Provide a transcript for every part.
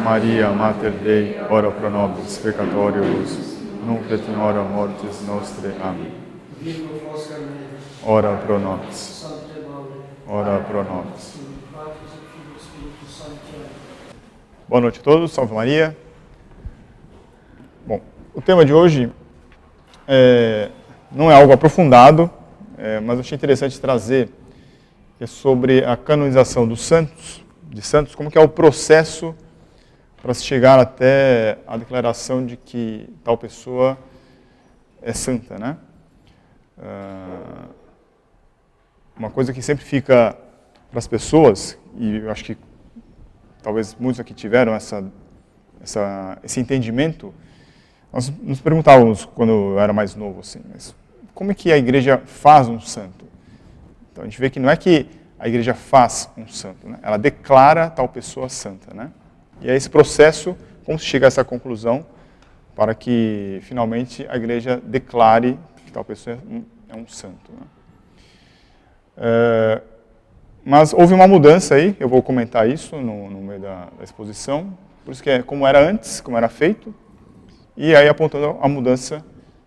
Maria, Mater Dei, ora pro nobis peccatoribus, nunc et in hora mortis nostre. Amen. Ora pro nobis. Ora pro nobis. Boa noite a todos, salve Maria. Bom, o tema de hoje não é algo aprofundado, mas eu achei interessante trazer, que é sobre a canonização dos santos, como que é o processo para se chegar até a declaração de que tal pessoa é santa, né? Uma coisa que sempre fica para as pessoas, e eu acho que talvez muitos aqui tiveram esse entendimento, nós nos perguntávamos quando eu era mais novo, assim, mas como é que a igreja faz um santo? Então a gente vê que não é que a igreja faz um santo, né? Ela declara tal pessoa santa, né? E é esse processo, como se chega a essa conclusão, para que finalmente a igreja declare que tal pessoa é um santo, né? Mas houve uma mudança aí, eu vou comentar isso no meio da exposição, por isso que é como era antes, como era feito, e aí apontando a mudança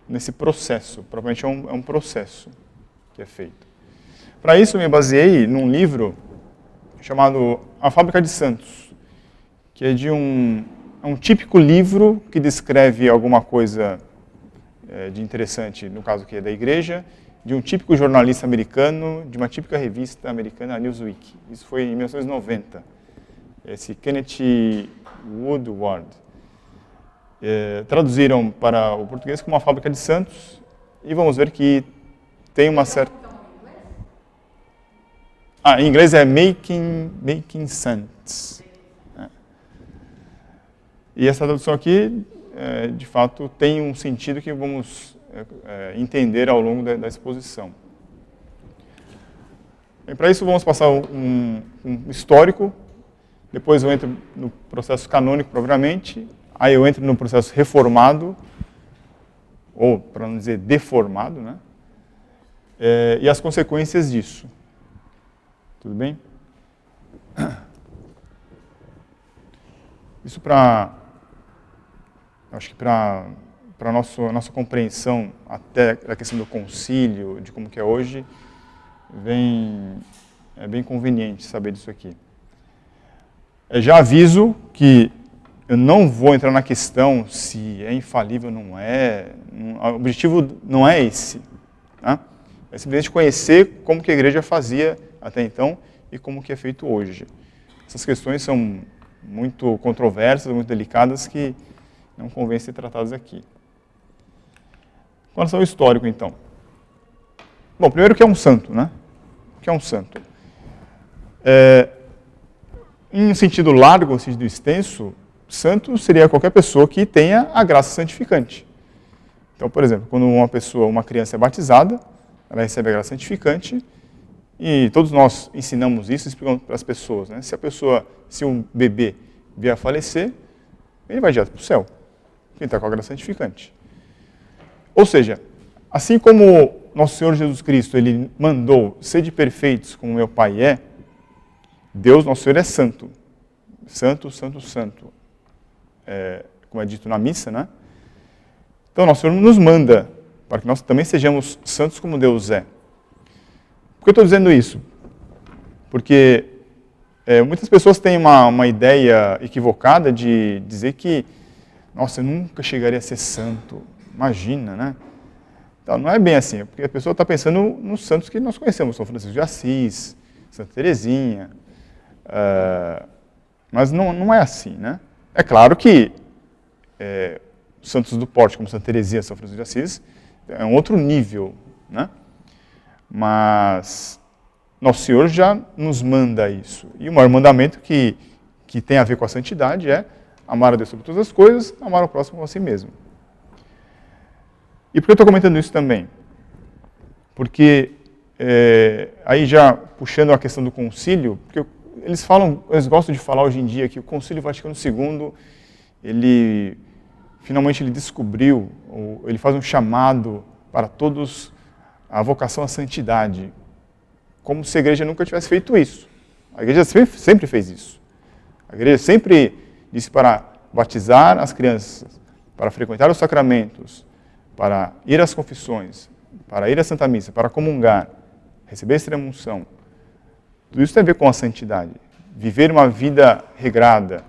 nesse processo, provavelmente é um processo que é feito. Para isso, eu me baseei num livro chamado A Fábrica de Santos, que é de um típico livro que descreve alguma coisa de interessante, no caso que é da igreja, de um típico jornalista americano, de uma típica revista americana, Newsweek. Isso foi em 1990. Esse Kenneth Woodward. Traduziram para o português como A Fábrica de Santos, e vamos ver que tem uma certa... em inglês é Making Saints. E essa tradução aqui, de fato, tem um sentido que vamos entender ao longo da exposição. E para isso vamos passar um histórico, depois eu entro no processo canônico propriamente, aí eu entro no processo reformado, ou para não dizer deformado, né? E as consequências disso. Tudo bem? Isso acho que para a nossa compreensão até a questão do concílio, de como que é hoje, é bem conveniente saber disso aqui. Já aviso que eu não vou entrar na questão se é infalível ou não é, o objetivo não é esse, tá? É simplesmente conhecer como que a igreja fazia até então e como que é feito hoje. Essas questões são muito controversas, muito delicadas, que não convém ser tratadas aqui. Com relação ao histórico, então. Bom, primeiro, o que é um santo, né? O que é um santo? Em um sentido largo, em um sentido extenso, santo seria qualquer pessoa que tenha a graça santificante. Então, por exemplo, quando uma criança é batizada, ela recebe a graça santificante, e todos nós ensinamos isso, explicamos para as pessoas, né? Se um bebê vier a falecer, ele vai direto para o céu. Ele está com a graça santificante. Ou seja, assim como nosso Senhor Jesus Cristo, ele mandou, sede perfeitos como meu Pai é, Deus, nosso Senhor, é santo. Santo, santo, santo. Como é dito na missa, né? Então, nosso Senhor nos manda para que nós também sejamos santos como Deus é. Por que eu estou dizendo isso? Porque muitas pessoas têm uma ideia equivocada de dizer que, nossa, eu nunca chegaria a ser santo. Imagina, né? Então, não é bem assim, porque a pessoa está pensando nos santos que nós conhecemos, São Francisco de Assis, Santa Teresinha, mas não é assim, né? É claro que os santos do porte, como Santa Teresinha, São Francisco de Assis, é um outro nível, né? Mas Nosso Senhor já nos manda isso. E o maior mandamento que tem a ver com a santidade é amar a Deus sobre todas as coisas, amar o próximo como a si mesmo. E por que eu estou comentando isso também? Porque, aí já puxando a questão do concílio, porque eles gostam de falar hoje em dia que o Concílio Vaticano II, finalmente ele descobriu, ele faz um chamado para todos a vocação à santidade, como se a igreja nunca tivesse feito isso. A igreja sempre fez isso. A igreja sempre disse para batizar as crianças, para frequentar os sacramentos, para ir às confissões, para ir à Santa Missa, para comungar, receber a extrema-unção. Tudo isso tem a ver com a santidade. Viver uma vida regrada,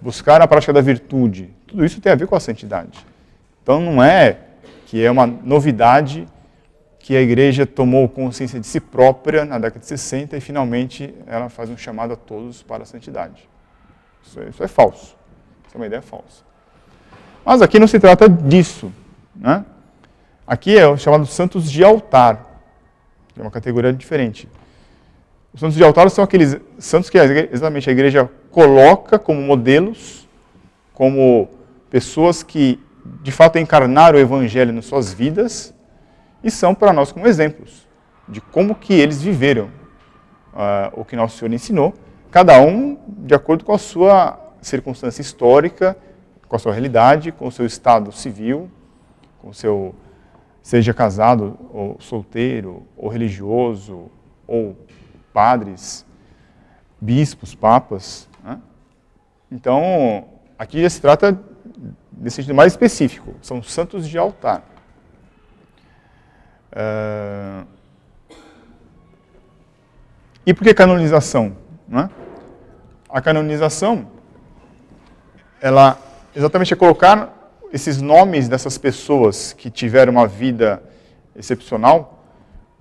buscar a prática da virtude, tudo isso tem a ver com a santidade. Então não é que é uma novidade que a igreja tomou consciência de si própria na década de 60 e finalmente ela faz um chamado a todos para a santidade. Isso é falso. Isso é uma ideia falsa. Mas aqui não se trata disso, né? Aqui é o chamado santos de altar, que é uma categoria diferente. Os santos de altar são aqueles santos que exatamente a igreja coloca como modelos, como pessoas que de fato encarnaram o evangelho nas suas vidas e são para nós como exemplos de como que eles viveram o que nosso Senhor ensinou, cada um de acordo com a sua circunstância histórica, com a sua realidade, com o seu estado civil, com o seu, seja casado ou solteiro, ou religioso, ou padres, bispos, papas, né? Então, aqui já se trata desse sentido mais específico, são santos de altar. E por que canonização? Né? A canonização, ela exatamente é colocar esses nomes dessas pessoas que tiveram uma vida excepcional,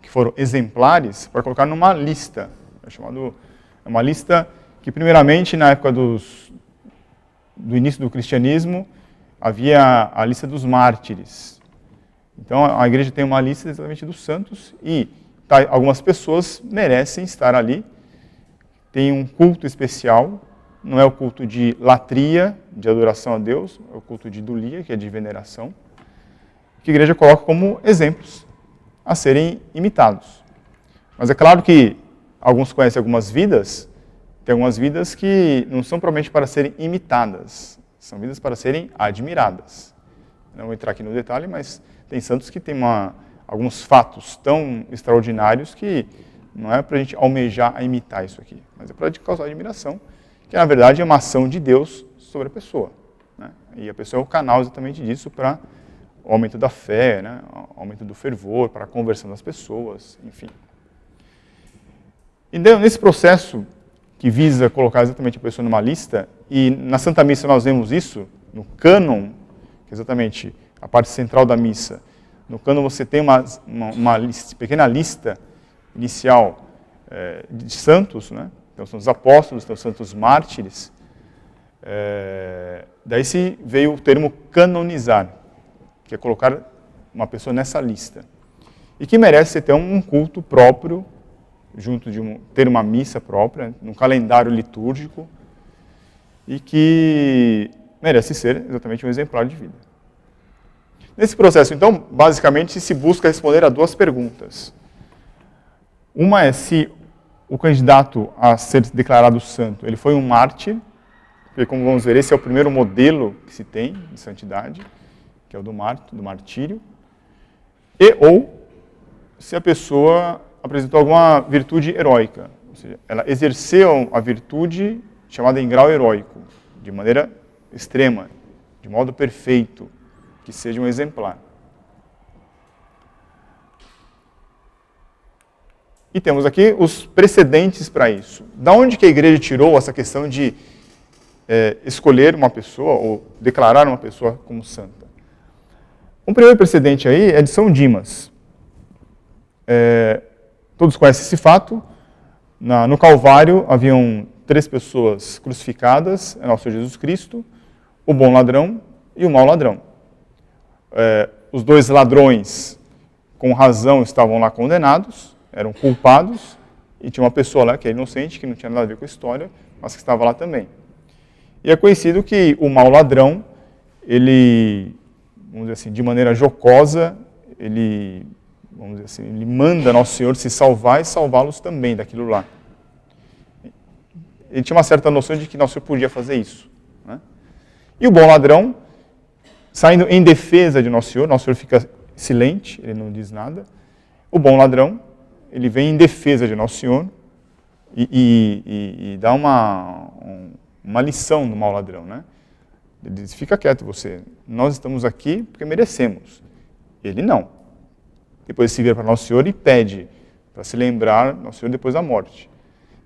que foram exemplares, para colocar numa lista. É uma lista que, primeiramente, na época do início do cristianismo, havia a lista dos mártires. Então, a igreja tem uma lista exatamente dos santos e algumas pessoas merecem estar ali. Tem um culto especial, não é o culto de latria, de adoração a Deus, é o culto de dulia, que é de veneração, que a igreja coloca como exemplos a serem imitados. Mas é claro que alguns conhecem algumas vidas, tem algumas vidas que não são propriamente para serem imitadas, são vidas para serem admiradas. Não vou entrar aqui no detalhe, mas tem santos que têm alguns fatos tão extraordinários que não é para a gente almejar a imitar isso aqui, mas é para causar admiração, que na verdade é uma ação de Deus sobre a pessoa, né? E a pessoa é o canal exatamente disso para o aumento da fé, né? O aumento do fervor, para a conversão das pessoas, enfim. E nesse processo que visa colocar exatamente a pessoa numa lista, e na Santa Missa nós vemos isso, no cânon, que é exatamente a parte central da missa. No cânon você tem uma pequena lista inicial de santos, né? Então são os apóstolos, então os santos mártires. Daí se veio o termo canonizar, que é colocar uma pessoa nessa lista. E que merece ter um culto próprio, junto de ter uma missa própria, num calendário litúrgico, e que merece ser exatamente um exemplar de vida. Nesse processo, então, basicamente se busca responder a duas perguntas. Uma é se o candidato a ser declarado santo, ele foi um mártir, porque como vamos ver, esse é o primeiro modelo que se tem de santidade, que é o do martírio, ou se a pessoa apresentou alguma virtude heróica, ou seja, ela exerceu a virtude chamada em grau heróico, de maneira extrema, de modo perfeito, que seja um exemplar. E temos aqui os precedentes para isso. Da onde que a igreja tirou essa questão de escolher uma pessoa ou declarar uma pessoa como santa? Um primeiro precedente aí é de São Dimas. Todos conhecem esse fato. No Calvário haviam 3 pessoas crucificadas, é nosso Senhor Jesus Cristo, o bom ladrão e o mau ladrão. Os 2 ladrões, com razão, estavam lá condenados, eram culpados, e tinha uma pessoa lá que é inocente, que não tinha nada a ver com a história, mas que estava lá também. E é conhecido que o mau ladrão, ele, vamos dizer assim, de maneira jocosa, ele manda Nosso Senhor se salvar e salvá-los também daquilo lá. Ele tinha uma certa noção de que Nosso Senhor podia fazer isso, né? E o bom ladrão, saindo em defesa de Nosso Senhor fica silente, ele não diz nada. O bom ladrão, ele vem em defesa de Nosso Senhor e dá uma lição no mau ladrão, né? Ele diz, fica quieto você, nós estamos aqui porque merecemos. Ele não. Depois se vira para Nosso Senhor e pede para se lembrar Nosso Senhor depois da morte.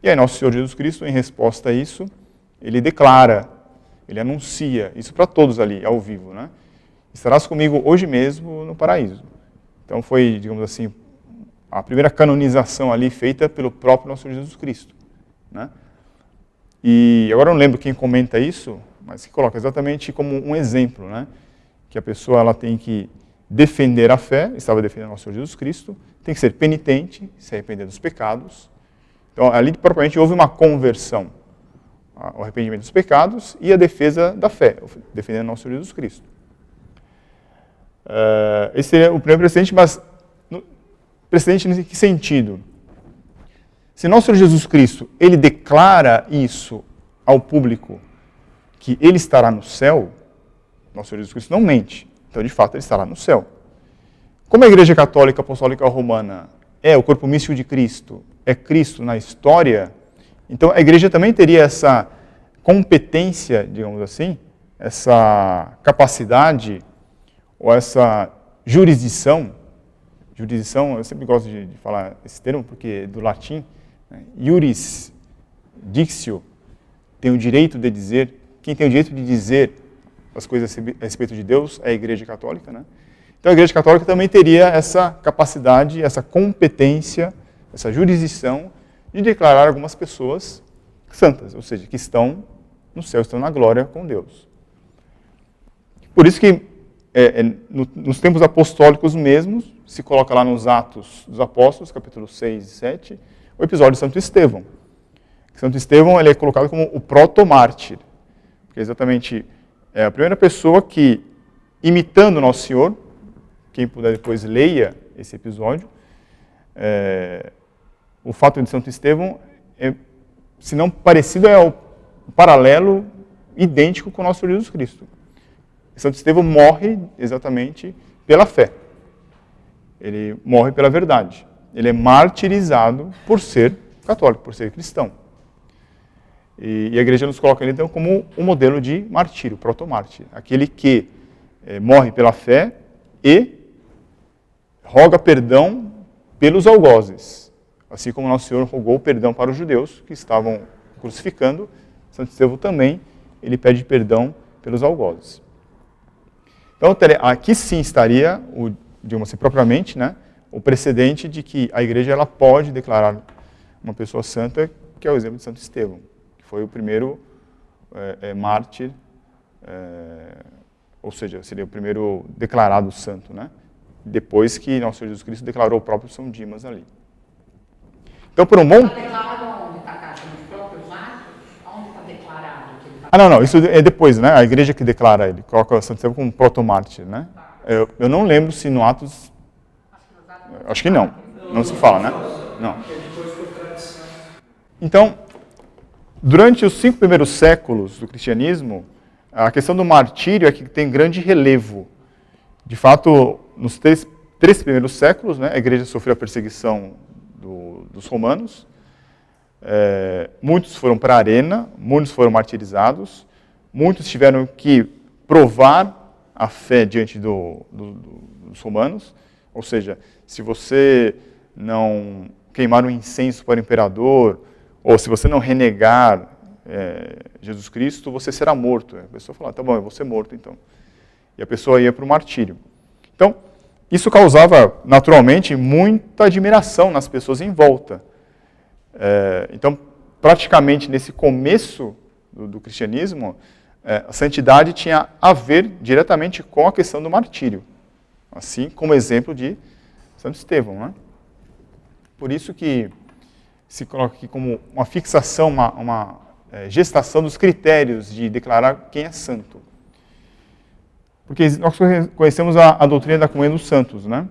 E aí Nosso Senhor Jesus Cristo, em resposta a isso, ele declara, ele anuncia isso para todos ali, ao vivo, né? Estarás comigo hoje mesmo no paraíso. Então foi, digamos assim, a primeira canonização ali feita pelo próprio Nosso Senhor Jesus Cristo, né? E agora eu não lembro quem comenta isso, mas que coloca exatamente como um exemplo, né? Que a pessoa ela tem que defender a fé, estava defendendo Nosso Senhor Jesus Cristo, tem que ser penitente, se arrepender dos pecados. Então ali propriamente houve uma conversão, o arrependimento dos pecados e a defesa da fé, defendendo Nosso Senhor Jesus Cristo. Esse seria o primeiro precedente, mas precedente em que sentido? Se Nosso Senhor Jesus Cristo, ele declara isso ao público, que ele estará no céu, Nosso Senhor Jesus Cristo não mente, então de fato ele estará no céu. Como a Igreja Católica Apostólica Romana é o corpo místico de Cristo, é Cristo na história, então a Igreja também teria essa competência, digamos assim, essa capacidade ou essa jurisdição, eu sempre gosto de falar esse termo porque é do latim, né? Iuris dictio, tem o direito de dizer, quem tem o direito de dizer as coisas a respeito de Deus é a Igreja Católica, né? Então a Igreja Católica também teria essa capacidade, essa competência, essa jurisdição de declarar algumas pessoas santas, ou seja, que estão no céu, estão na glória com Deus. Por isso que nos tempos apostólicos mesmos, se coloca lá nos Atos dos Apóstolos, capítulo 6 e 7, o episódio de Santo Estevão. Santo Estevão ele é colocado como o proto-mártir, porque exatamente é a primeira pessoa que, imitando Nosso Senhor, quem puder depois leia esse episódio, o fato de Santo Estevão é, se não parecido, é o paralelo idêntico com o nosso Senhor Jesus Cristo. Santo Estevão morre exatamente pela fé. Ele morre pela verdade. Ele é martirizado por ser católico, por ser cristão. E a igreja nos coloca ele, então, como um modelo de martírio, protomártir. Aquele que morre pela fé e roga perdão pelos algozes. Assim como Nosso Senhor rogou perdão para os judeus que estavam crucificando, Santo Estevão também, ele pede perdão pelos algozes. Então, aqui sim estaria, digamos assim, propriamente, né, o precedente de que a igreja ela pode declarar uma pessoa santa, que é o exemplo de Santo Estevão, que foi o primeiro mártir, ou seja, seria o primeiro declarado santo, né, depois que Nosso Senhor Jesus Cristo declarou o próprio São Dimas ali. Então, por um bom... Está declarado onde está cá? Nos próprios atos? Onde está declarado? Que ele está... não, isso é depois, né? A igreja que declara ele, coloca Santo Estevão como protomártir, né? Eu não lembro se no Atos... Acho que não. Não se fala, né? Não. Então, durante os 5 primeiros séculos do cristianismo, a questão do martírio é que tem grande relevo. De fato, nos 3 primeiros séculos, né, a igreja sofreu a perseguição dos romanos, muitos foram para a arena, muitos foram martirizados, muitos tiveram que provar a fé diante dos romanos, ou seja, se você não queimar um incenso para o imperador, ou se você não renegar Jesus Cristo, você será morto. A pessoa fala, tá bom, eu vou ser morto então. E a pessoa ia para o martírio. Então, isso causava, naturalmente, muita admiração nas pessoas em volta. Então, praticamente nesse começo do cristianismo, a santidade tinha a ver diretamente com a questão do martírio. Assim como exemplo de Santo Estevão, né? Por isso que se coloca aqui como uma fixação, uma gestação dos critérios de declarar quem é santo. Porque nós conhecemos a doutrina da comunhão dos santos, né?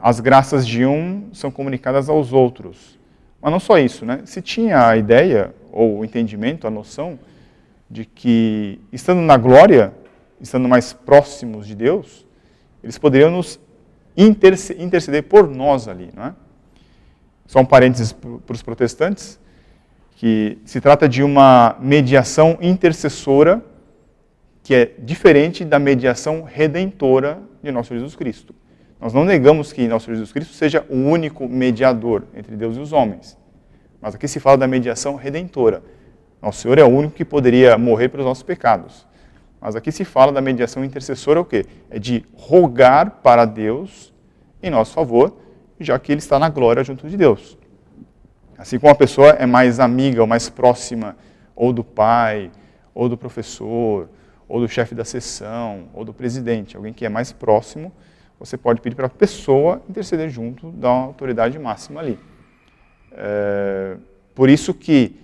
As graças de um são comunicadas aos outros. Mas não só isso, né? Se tinha a ideia, ou o entendimento, a noção, de que, estando na glória, estando mais próximos de Deus, eles poderiam nos interceder por nós ali, não é? Só um parênteses para os protestantes, que se trata de uma mediação intercessora que é diferente da mediação redentora de nosso Jesus Cristo. Nós não negamos que nosso Jesus Cristo seja o único mediador entre Deus e os homens. Mas aqui se fala da mediação redentora. Nosso Senhor é o único que poderia morrer pelos nossos pecados. Mas aqui se fala da mediação intercessora, o quê? É de rogar para Deus em nosso favor, já que Ele está na glória junto de Deus. Assim como a pessoa é mais amiga ou mais próxima ou do pai, ou do professor, ou do chefe da sessão, ou do presidente, alguém que é mais próximo, você pode pedir para a pessoa interceder junto da autoridade máxima ali. Por isso que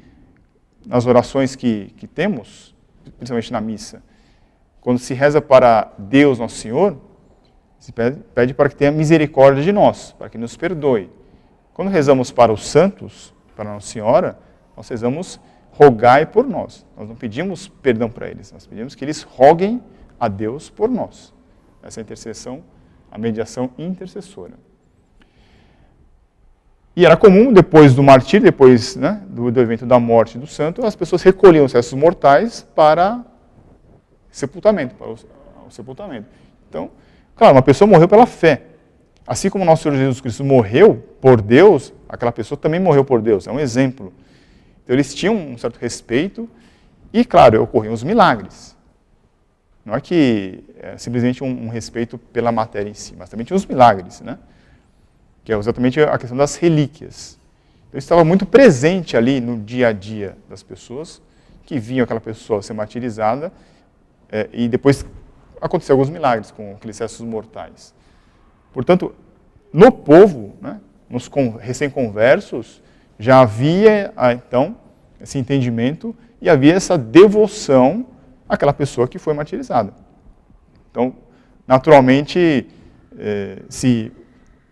nas orações que temos, principalmente na missa, quando se reza para Deus, Nosso Senhor, se pede para que tenha misericórdia de nós, para que nos perdoe. Quando rezamos para os santos, para Nossa Senhora, nós rezamos rogai por nós. Nós não pedimos perdão para eles, nós pedimos que eles roguem a Deus por nós. Essa é a intercessão, a mediação intercessora. E era comum, depois do martírio, depois do evento da morte do santo, as pessoas recolhiam os restos mortais para sepultamento, para o sepultamento. Então, claro, uma pessoa morreu pela fé. Assim como nosso Senhor Jesus Cristo morreu por Deus, aquela pessoa também morreu por Deus. É um exemplo. Então, eles tinham um certo respeito e, claro, ocorriam os milagres. Não é que é simplesmente um respeito pela matéria em si, mas também tinha os milagres, né? Que é exatamente a questão das relíquias. Então, estava muito presente ali no dia a dia das pessoas que viam aquela pessoa ser martirizada e depois aconteceu alguns milagres com aqueles restos mortais. Portanto, no povo, nos recém-conversos, já havia, então, esse entendimento e havia essa devoção àquela pessoa que foi martirizada. Então, naturalmente, se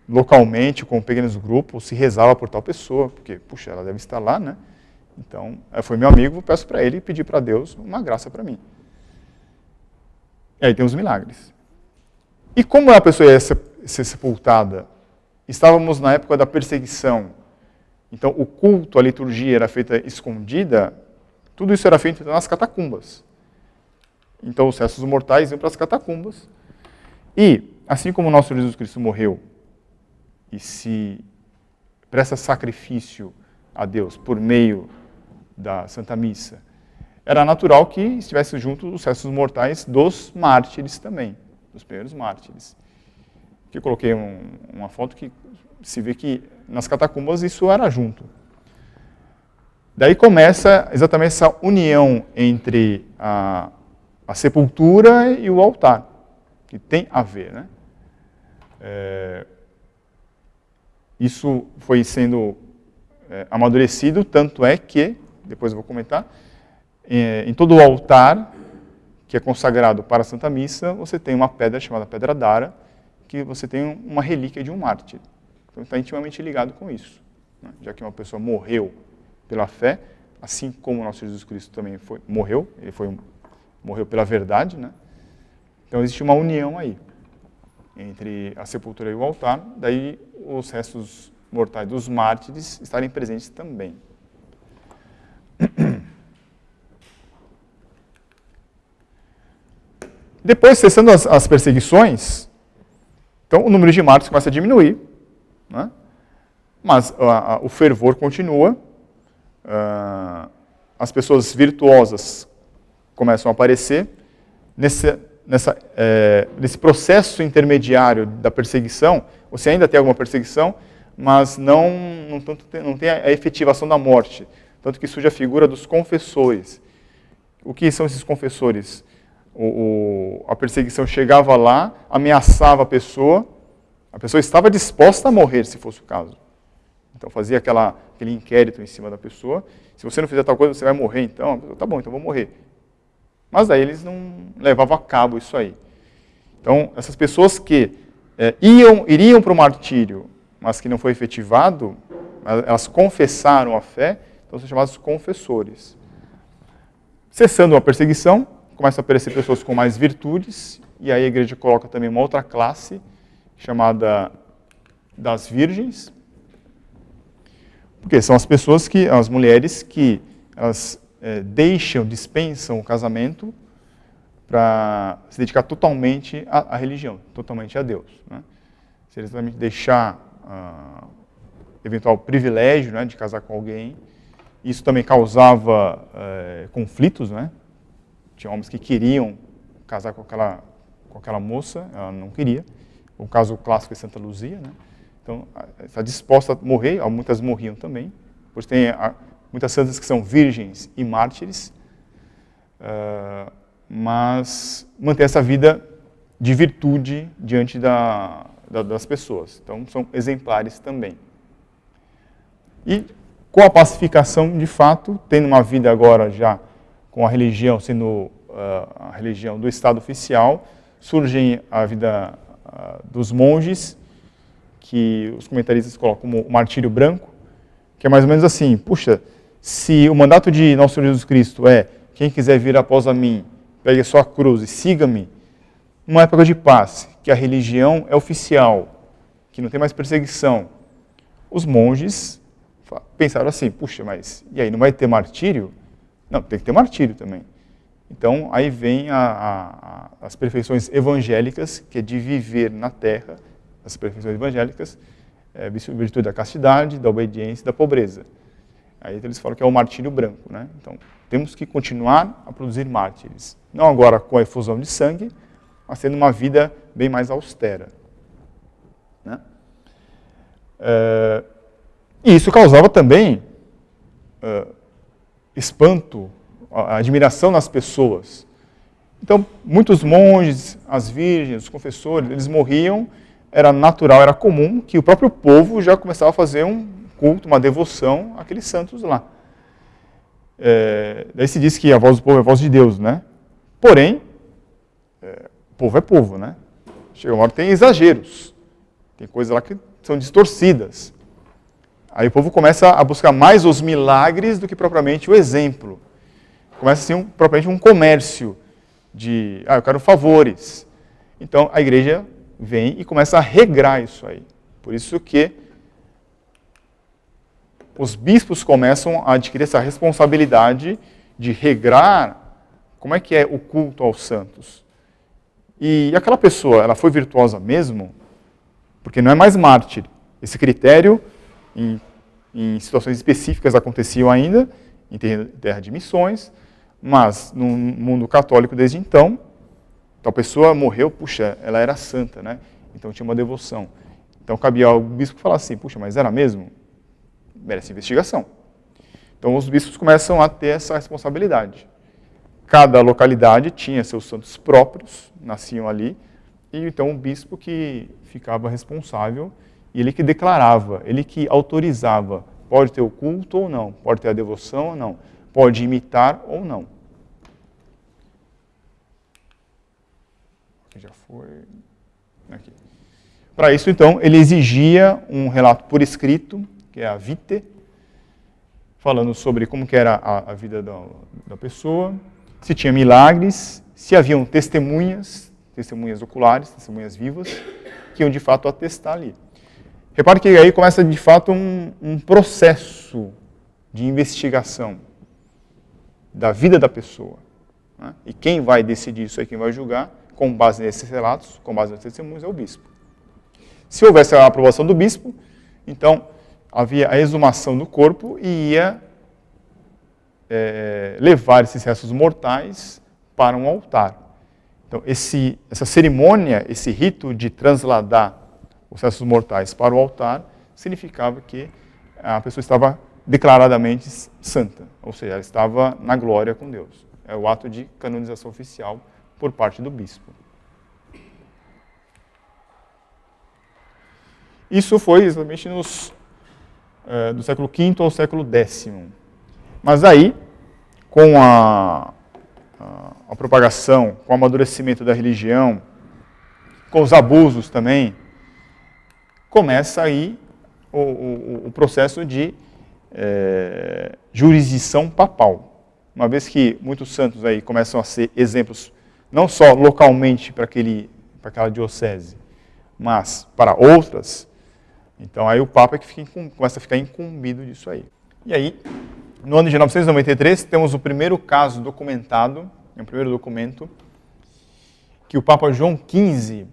localmente, com pequenos grupos, se rezava por tal pessoa, porque, puxa, ela deve estar lá, né? Então, foi meu amigo, peço para ele pedir para Deus uma graça para mim. E aí tem os milagres. E como a pessoa ia ser sepultada? Estávamos na época da perseguição. Então, o culto, a liturgia era feita escondida, tudo isso era feito nas catacumbas. Então, os restos mortais iam para as catacumbas. E, assim como o nosso Jesus Cristo morreu e se presta sacrifício a Deus por meio da Santa Missa, era natural que estivesse junto os restos mortais dos mártires também, dos primeiros mártires. Aqui eu coloquei uma foto que se vê que nas catacumbas isso era junto. Daí começa exatamente essa união entre a sepultura e o altar, que tem a ver, né? Isso foi sendo amadurecido, tanto é que, depois eu vou comentar, em todo o altar que é consagrado para a Santa Missa, você tem uma pedra chamada Pedra d'Ara, que você tem uma relíquia de um mártir. Então está intimamente ligado com isso. Né? Já que uma pessoa morreu pela fé, assim como o nosso Jesus Cristo também morreu, ele morreu pela verdade, né? Então existe uma união aí entre a sepultura e o altar, daí os restos mortais dos mártires estarem presentes também. Depois, cessando as perseguições, então o número de mártires começa a diminuir, né? Mas o fervor continua, as pessoas virtuosas começam a aparecer. Nesse processo intermediário da perseguição, você ainda tem alguma perseguição, mas não tem a efetivação da morte. Tanto que surge a figura dos confessores. O que são esses confessores? A perseguição chegava lá, ameaçava a pessoa estava disposta a morrer, se fosse o caso. Então fazia aquele inquérito em cima da pessoa. Se você não fizer tal coisa, você vai morrer então. Tá bom, então vou morrer. Mas daí eles não levavam a cabo isso aí. Então, essas pessoas que iriam para o martírio, mas que não foi efetivado, elas confessaram a fé, então são chamados confessores. Cessando a perseguição, começam a aparecer pessoas com mais virtudes, e aí a igreja coloca também uma outra classe, chamada das virgens. Porque são as pessoas as mulheres que elas dispensam o casamento para se dedicar totalmente à religião, totalmente a Deus. Né? Se eles realmente deixar eventual privilégio, né, de casar com alguém, isso também causava conflitos, né? Tinha homens que queriam casar com aquela moça, ela não queria. O caso clássico é Santa Luzia, né? Então, está disposta a morrer, muitas morriam também. Pois tem muitas santas que são virgens e mártires, mas mantém essa vida de virtude diante das pessoas. Então, são exemplares também. E com a pacificação, de fato, tendo uma vida agora já com a religião sendo a religião do Estado oficial, surge a vida dos monges, que os comentaristas colocam como o martírio branco, que é mais ou menos assim, puxa, se o mandato de Nosso Senhor Jesus Cristo é quem quiser vir após a mim, pegue a sua cruz e siga-me, numa época de paz, que a religião é oficial, que não tem mais perseguição, os monges pensaram assim, puxa, mas e aí, não vai ter martírio? Não, tem que ter martírio também. Então, aí vem as perfeições evangélicas, que é de viver na terra, as perfeições evangélicas, virtude da castidade, da obediência e da pobreza. Aí eles falam que é o martírio branco, né? Então, temos que continuar a produzir mártires. Não agora com a efusão de sangue, mas tendo uma vida bem mais austera. Né? E isso causava também espanto, admiração nas pessoas. Então, muitos monges, as virgens, os confessores, eles morriam, era natural, era comum que o próprio povo já começava a fazer um culto, uma devoção àqueles santos lá. Daí se diz que a voz do povo é a voz de Deus, né? Porém, povo é povo, né? Chega uma hora que tem exageros, tem coisas lá que são distorcidas. Aí o povo começa a buscar mais os milagres do que propriamente o exemplo. Começa assim, propriamente um comércio de, eu quero favores. Então a igreja vem e começa a regrar isso aí. Por isso que os bispos começam a adquirir essa responsabilidade de regrar como é que é o culto aos santos. E aquela pessoa, ela foi virtuosa mesmo? Porque não é mais mártir. Esse critério, em situações específicas, aconteciam ainda, em terra de missões, mas no mundo católico desde então, tal pessoa morreu, puxa, ela era santa, né? Então tinha uma devoção. Então cabia ao bispo falar assim, puxa, mas era mesmo? Merece investigação. Então os bispos começam a ter essa responsabilidade. Cada localidade tinha seus santos próprios, nasciam ali, e então o bispo que ficava responsável, e ele que declarava, ele que autorizava, pode ter o culto ou não, pode ter a devoção ou não, pode imitar ou não. Já foi. Aqui. Para isso, então, ele exigia um relato por escrito, que é a vitae, falando sobre como que era a vida da pessoa, se tinha milagres, se haviam testemunhas oculares, testemunhas vivas, que iam de fato atestar ali. Repare que aí começa de fato um processo de investigação da vida da pessoa. Né? E quem vai decidir isso aí, quem vai julgar, com base nesses relatos, com base nesses testemunhos, é o bispo. Se houvesse a aprovação do bispo, então havia a exumação do corpo e ia levar esses restos mortais para um altar. Então, essa cerimônia, esse rito de transladar os restos mortais para o altar, significava que a pessoa estava declaradamente santa, ou seja, ela estava na glória com Deus. É o ato de canonização oficial por parte do bispo. Isso foi exatamente do século V ao século X. Mas aí, com a propagação, com o amadurecimento da religião, com os abusos também, começa aí o processo de jurisdição papal. Uma vez que muitos santos aí começam a ser exemplos, não só localmente para aquela diocese, mas para outras, Então aí o Papa é que começa a ficar incumbido disso aí. E aí, no ano de 993, temos o primeiro caso documentado, o primeiro documento, que o Papa João XV,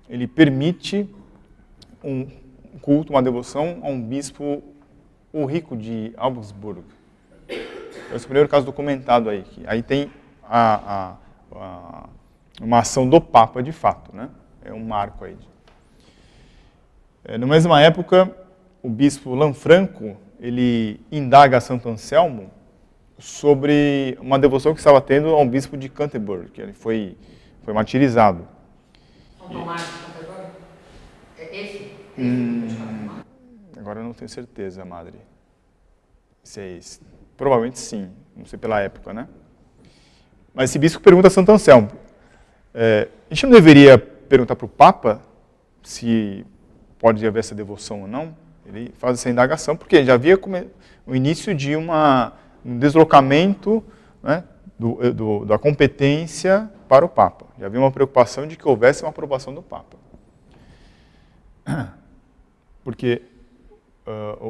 ele permite um culto, uma devoção a um bispo Ulrico de Augsburg. Esse é o primeiro caso documentado aí. Aí tem uma ação do Papa de fato, né? É um marco aí. Na mesma época, o bispo Lanfranco, ele indaga a Santo Anselmo sobre uma devoção que estava tendo a um bispo de Canterbury, que ele foi martirizado. São Tomás de Canterbury? É esse? Agora eu não tenho certeza, madre. Se é esse. Provavelmente sim, não sei pela época, né? Mas esse bispo pergunta a Santo Anselmo. A gente não deveria perguntar para o Papa se pode haver essa devoção ou não? Ele faz essa indagação, porque já havia o início de um deslocamento, né, da competência para o Papa. Já havia uma preocupação de que houvesse uma aprovação do Papa. Porque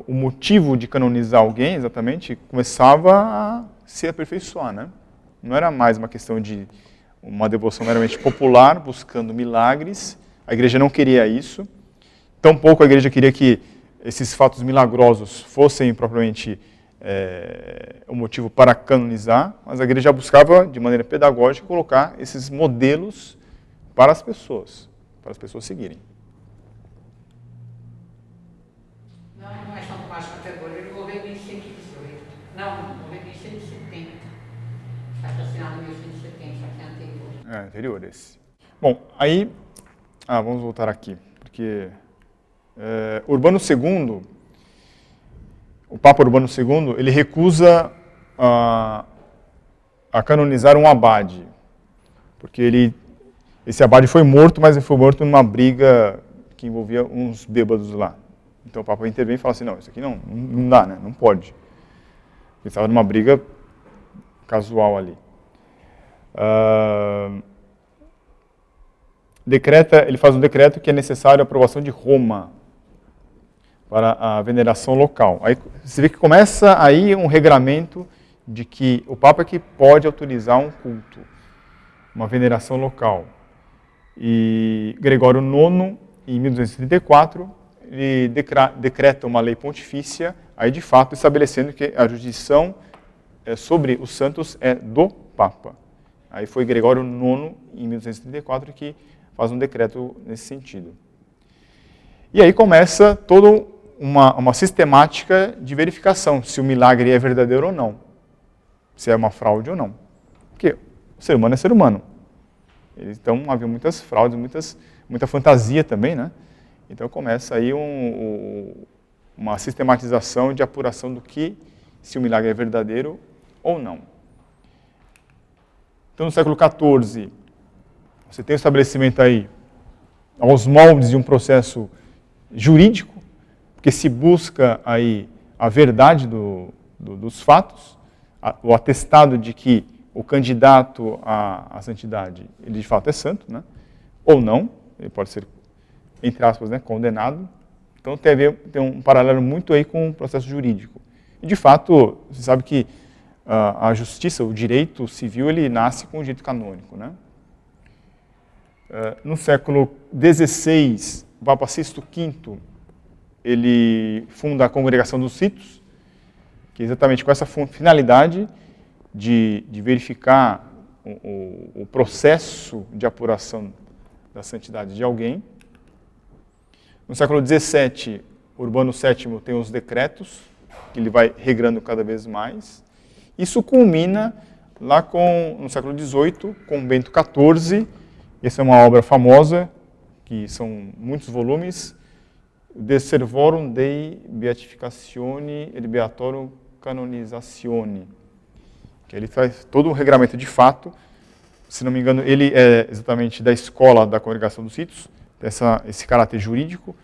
o motivo de canonizar alguém, exatamente, começava a se aperfeiçoar, né? Não era mais uma questão de uma devoção meramente popular, buscando milagres. A igreja não queria isso. Tampouco a igreja queria que esses fatos milagrosos fossem propriamente o motivo para canonizar, mas a igreja buscava, de maneira pedagógica, colocar esses modelos para as pessoas seguirem. Não é São Tomás de Canterbury, ele morreu em 1118. Não, morreu em 1170. Está assassinado em 1170, só que é anterior. Anterior esse. Bom, aí... vamos voltar aqui, porque... Urbano II, o Papa Urbano II, ele recusa a canonizar um abade, porque esse abade foi morto, mas ele foi morto numa briga que envolvia uns bêbados lá. Então o Papa intervém e fala assim, não, isso aqui não dá, né? Não pode. Ele estava numa briga casual ali. Ele faz um decreto que é necessário a aprovação de Roma para a veneração local. Aí você vê que começa aí um regramento de que o Papa é que pode autorizar um culto, uma veneração local. E Gregório IX, em 1234, ele decreta uma lei pontifícia, aí de fato estabelecendo que a jurisdição sobre os santos é do Papa. Aí foi Gregório IX, em 1234, que faz um decreto nesse sentido. E aí começa toda uma sistemática de verificação se o milagre é verdadeiro ou não, se é uma fraude ou não. Porque o ser humano é ser humano. Então havia muitas fraudes, muita fantasia também, né? Então começa aí uma sistematização de apuração do que, se o milagre é verdadeiro ou não. Então no século XIV, você tem o estabelecimento aí aos moldes de um processo jurídico, porque se busca aí a verdade dos fatos, o atestado de que o candidato à santidade, ele de fato é santo, né? Ou não, ele pode ser, entre aspas, né, condenado. Então tem um paralelo muito aí com o processo jurídico. E de fato, você sabe que a justiça, o direito civil, ele nasce com o direito canônico, né? No século XVI, o Papa Sisto V, ele funda a Congregação dos Ritos, que é exatamente com essa finalidade de verificar o processo de apuração da santidade de alguém. No século XVII, Urbano VII tem os decretos, que ele vai regrando cada vez mais. Isso culmina lá no século XVIII, com Bento XIV. Essa é uma obra famosa, que são muitos volumes, De Servorum Dei Beatificatione et Beatorum Canonizatione, que ele faz todo um regramento de fato. Se não me engano, ele é exatamente da escola da Congregação dos Ritos, esse caráter jurídico.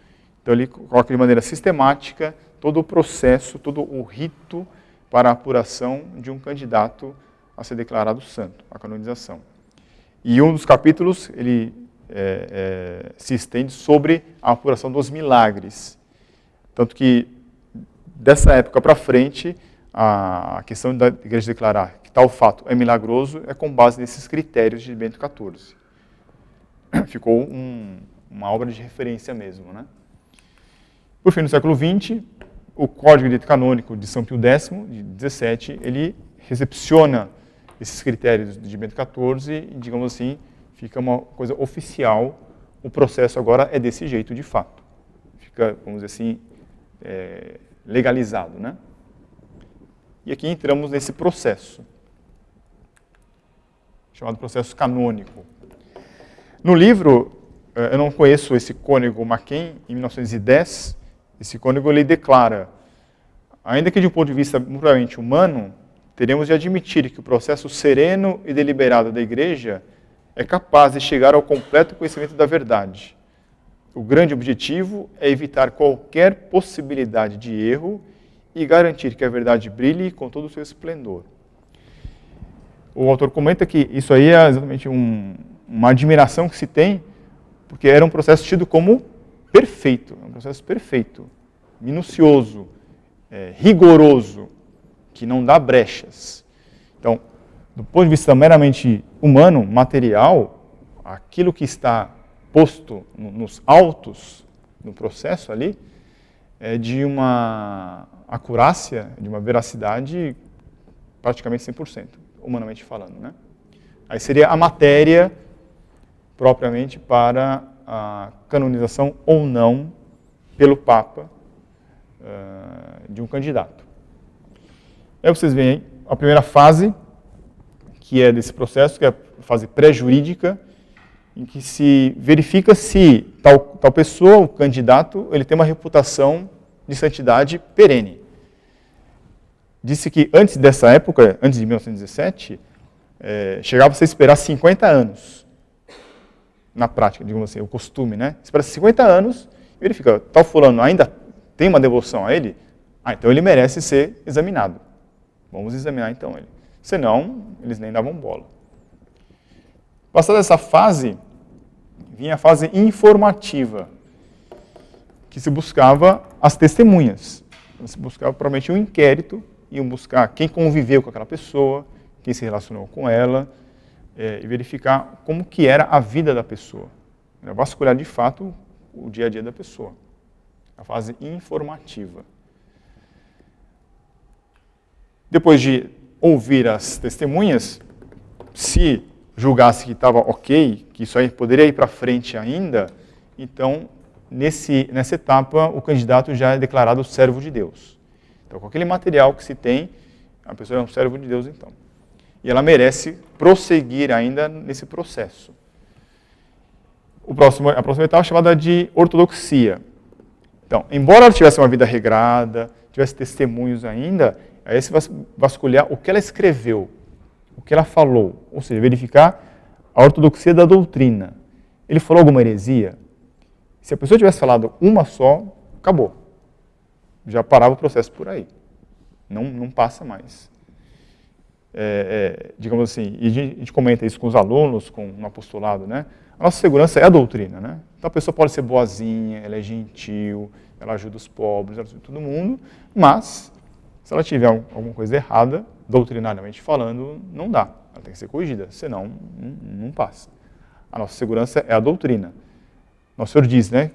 Então ele coloca de maneira sistemática todo o processo, todo o rito para a apuração de um candidato a ser declarado santo, a canonização. E um dos capítulos, ele se estende sobre a apuração dos milagres. Tanto que, dessa época para frente, a questão da igreja declarar que tal fato é milagroso é com base nesses critérios de Bento XIV. Ficou uma obra de referência mesmo, né? Por fim, no século XX, o Código de Direito Canônico de São Pio X, de 17, ele recepciona esses critérios de Bento XIV e, digamos assim, fica uma coisa oficial. O processo agora é desse jeito, de fato. Fica, vamos dizer assim, legalizado, né? E aqui entramos nesse processo, chamado processo canônico. No livro, eu não conheço esse cônego Maquin, em 1910, esse cônego ele declara, ainda que de um ponto de vista puramente humano, teremos de admitir que o processo sereno e deliberado da Igreja é capaz de chegar ao completo conhecimento da verdade. O grande objetivo é evitar qualquer possibilidade de erro e garantir que a verdade brilhe com todo o seu esplendor. O autor comenta que isso aí é exatamente uma admiração que se tem, porque era um processo tido como perfeito, um processo perfeito, minucioso, rigoroso, que não dá brechas. Então, do ponto de vista meramente humano, material, aquilo que está posto nos autos, no processo ali, é de uma acurácia, de uma veracidade praticamente 100%, humanamente falando, né? Aí seria a matéria propriamente para a canonização ou não pelo Papa de um candidato. Aí vocês veem a primeira fase, que é desse processo, que é a fase pré-jurídica, em que se verifica se tal pessoa, o candidato, ele tem uma reputação de santidade perene. Disse que antes dessa época, antes de 1917, chegava-se a esperar 50 anos. Na prática, digamos assim, o costume, né? Espera 50 anos e verifica, tal fulano ainda tem uma devoção a ele? Então ele merece ser examinado. Vamos examinar então ele. Senão, eles nem davam bola. Passada essa fase, vinha a fase informativa, que se buscava as testemunhas. Se buscava provavelmente um inquérito, iam buscar quem conviveu com aquela pessoa, quem se relacionou com ela, e verificar como que era a vida da pessoa. Vasculhar de fato o dia a dia da pessoa. A fase informativa. Depois de ouvir as testemunhas, se julgasse que estava ok, que isso aí poderia ir para frente ainda, então, nessa etapa, o candidato já é declarado servo de Deus. Então, com aquele material que se tem, a pessoa é um servo de Deus, então. E ela merece prosseguir ainda nesse processo. A próxima etapa é chamada de ortodoxia. Então, embora ela tivesse uma vida regrada, tivesse testemunhos ainda, aí se vasculhar o que ela escreveu, o que ela falou, ou seja, verificar a ortodoxia da doutrina. Ele falou alguma heresia? Se a pessoa tivesse falado uma só, acabou. Já parava o processo por aí. Não passa mais. Digamos assim, e a gente comenta isso com os alunos, no apostolado, né? A nossa segurança é a doutrina, né? Então a pessoa pode ser boazinha, ela é gentil, ela ajuda os pobres, ela ajuda todo mundo, mas se ela tiver alguma coisa errada, doutrinariamente falando, não dá. Ela tem que ser corrigida, senão não passa. A nossa segurança é a doutrina. Nosso Senhor diz, né?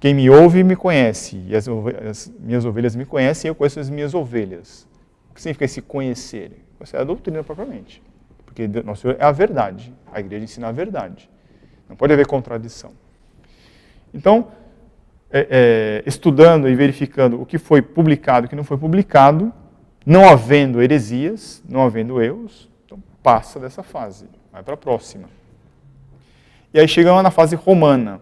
Quem me ouve me conhece, e as minhas ovelhas me conhecem, e eu conheço as minhas ovelhas. O que significa esse conhecer? Essa é a doutrina propriamente. Porque nosso Senhor é a verdade. A igreja ensina a verdade. Não pode haver contradição. Então, estudando e verificando o que foi publicado e o que não foi publicado, não havendo heresias, não havendo erros, então passa dessa fase, vai para a próxima. E aí chegamos na fase romana,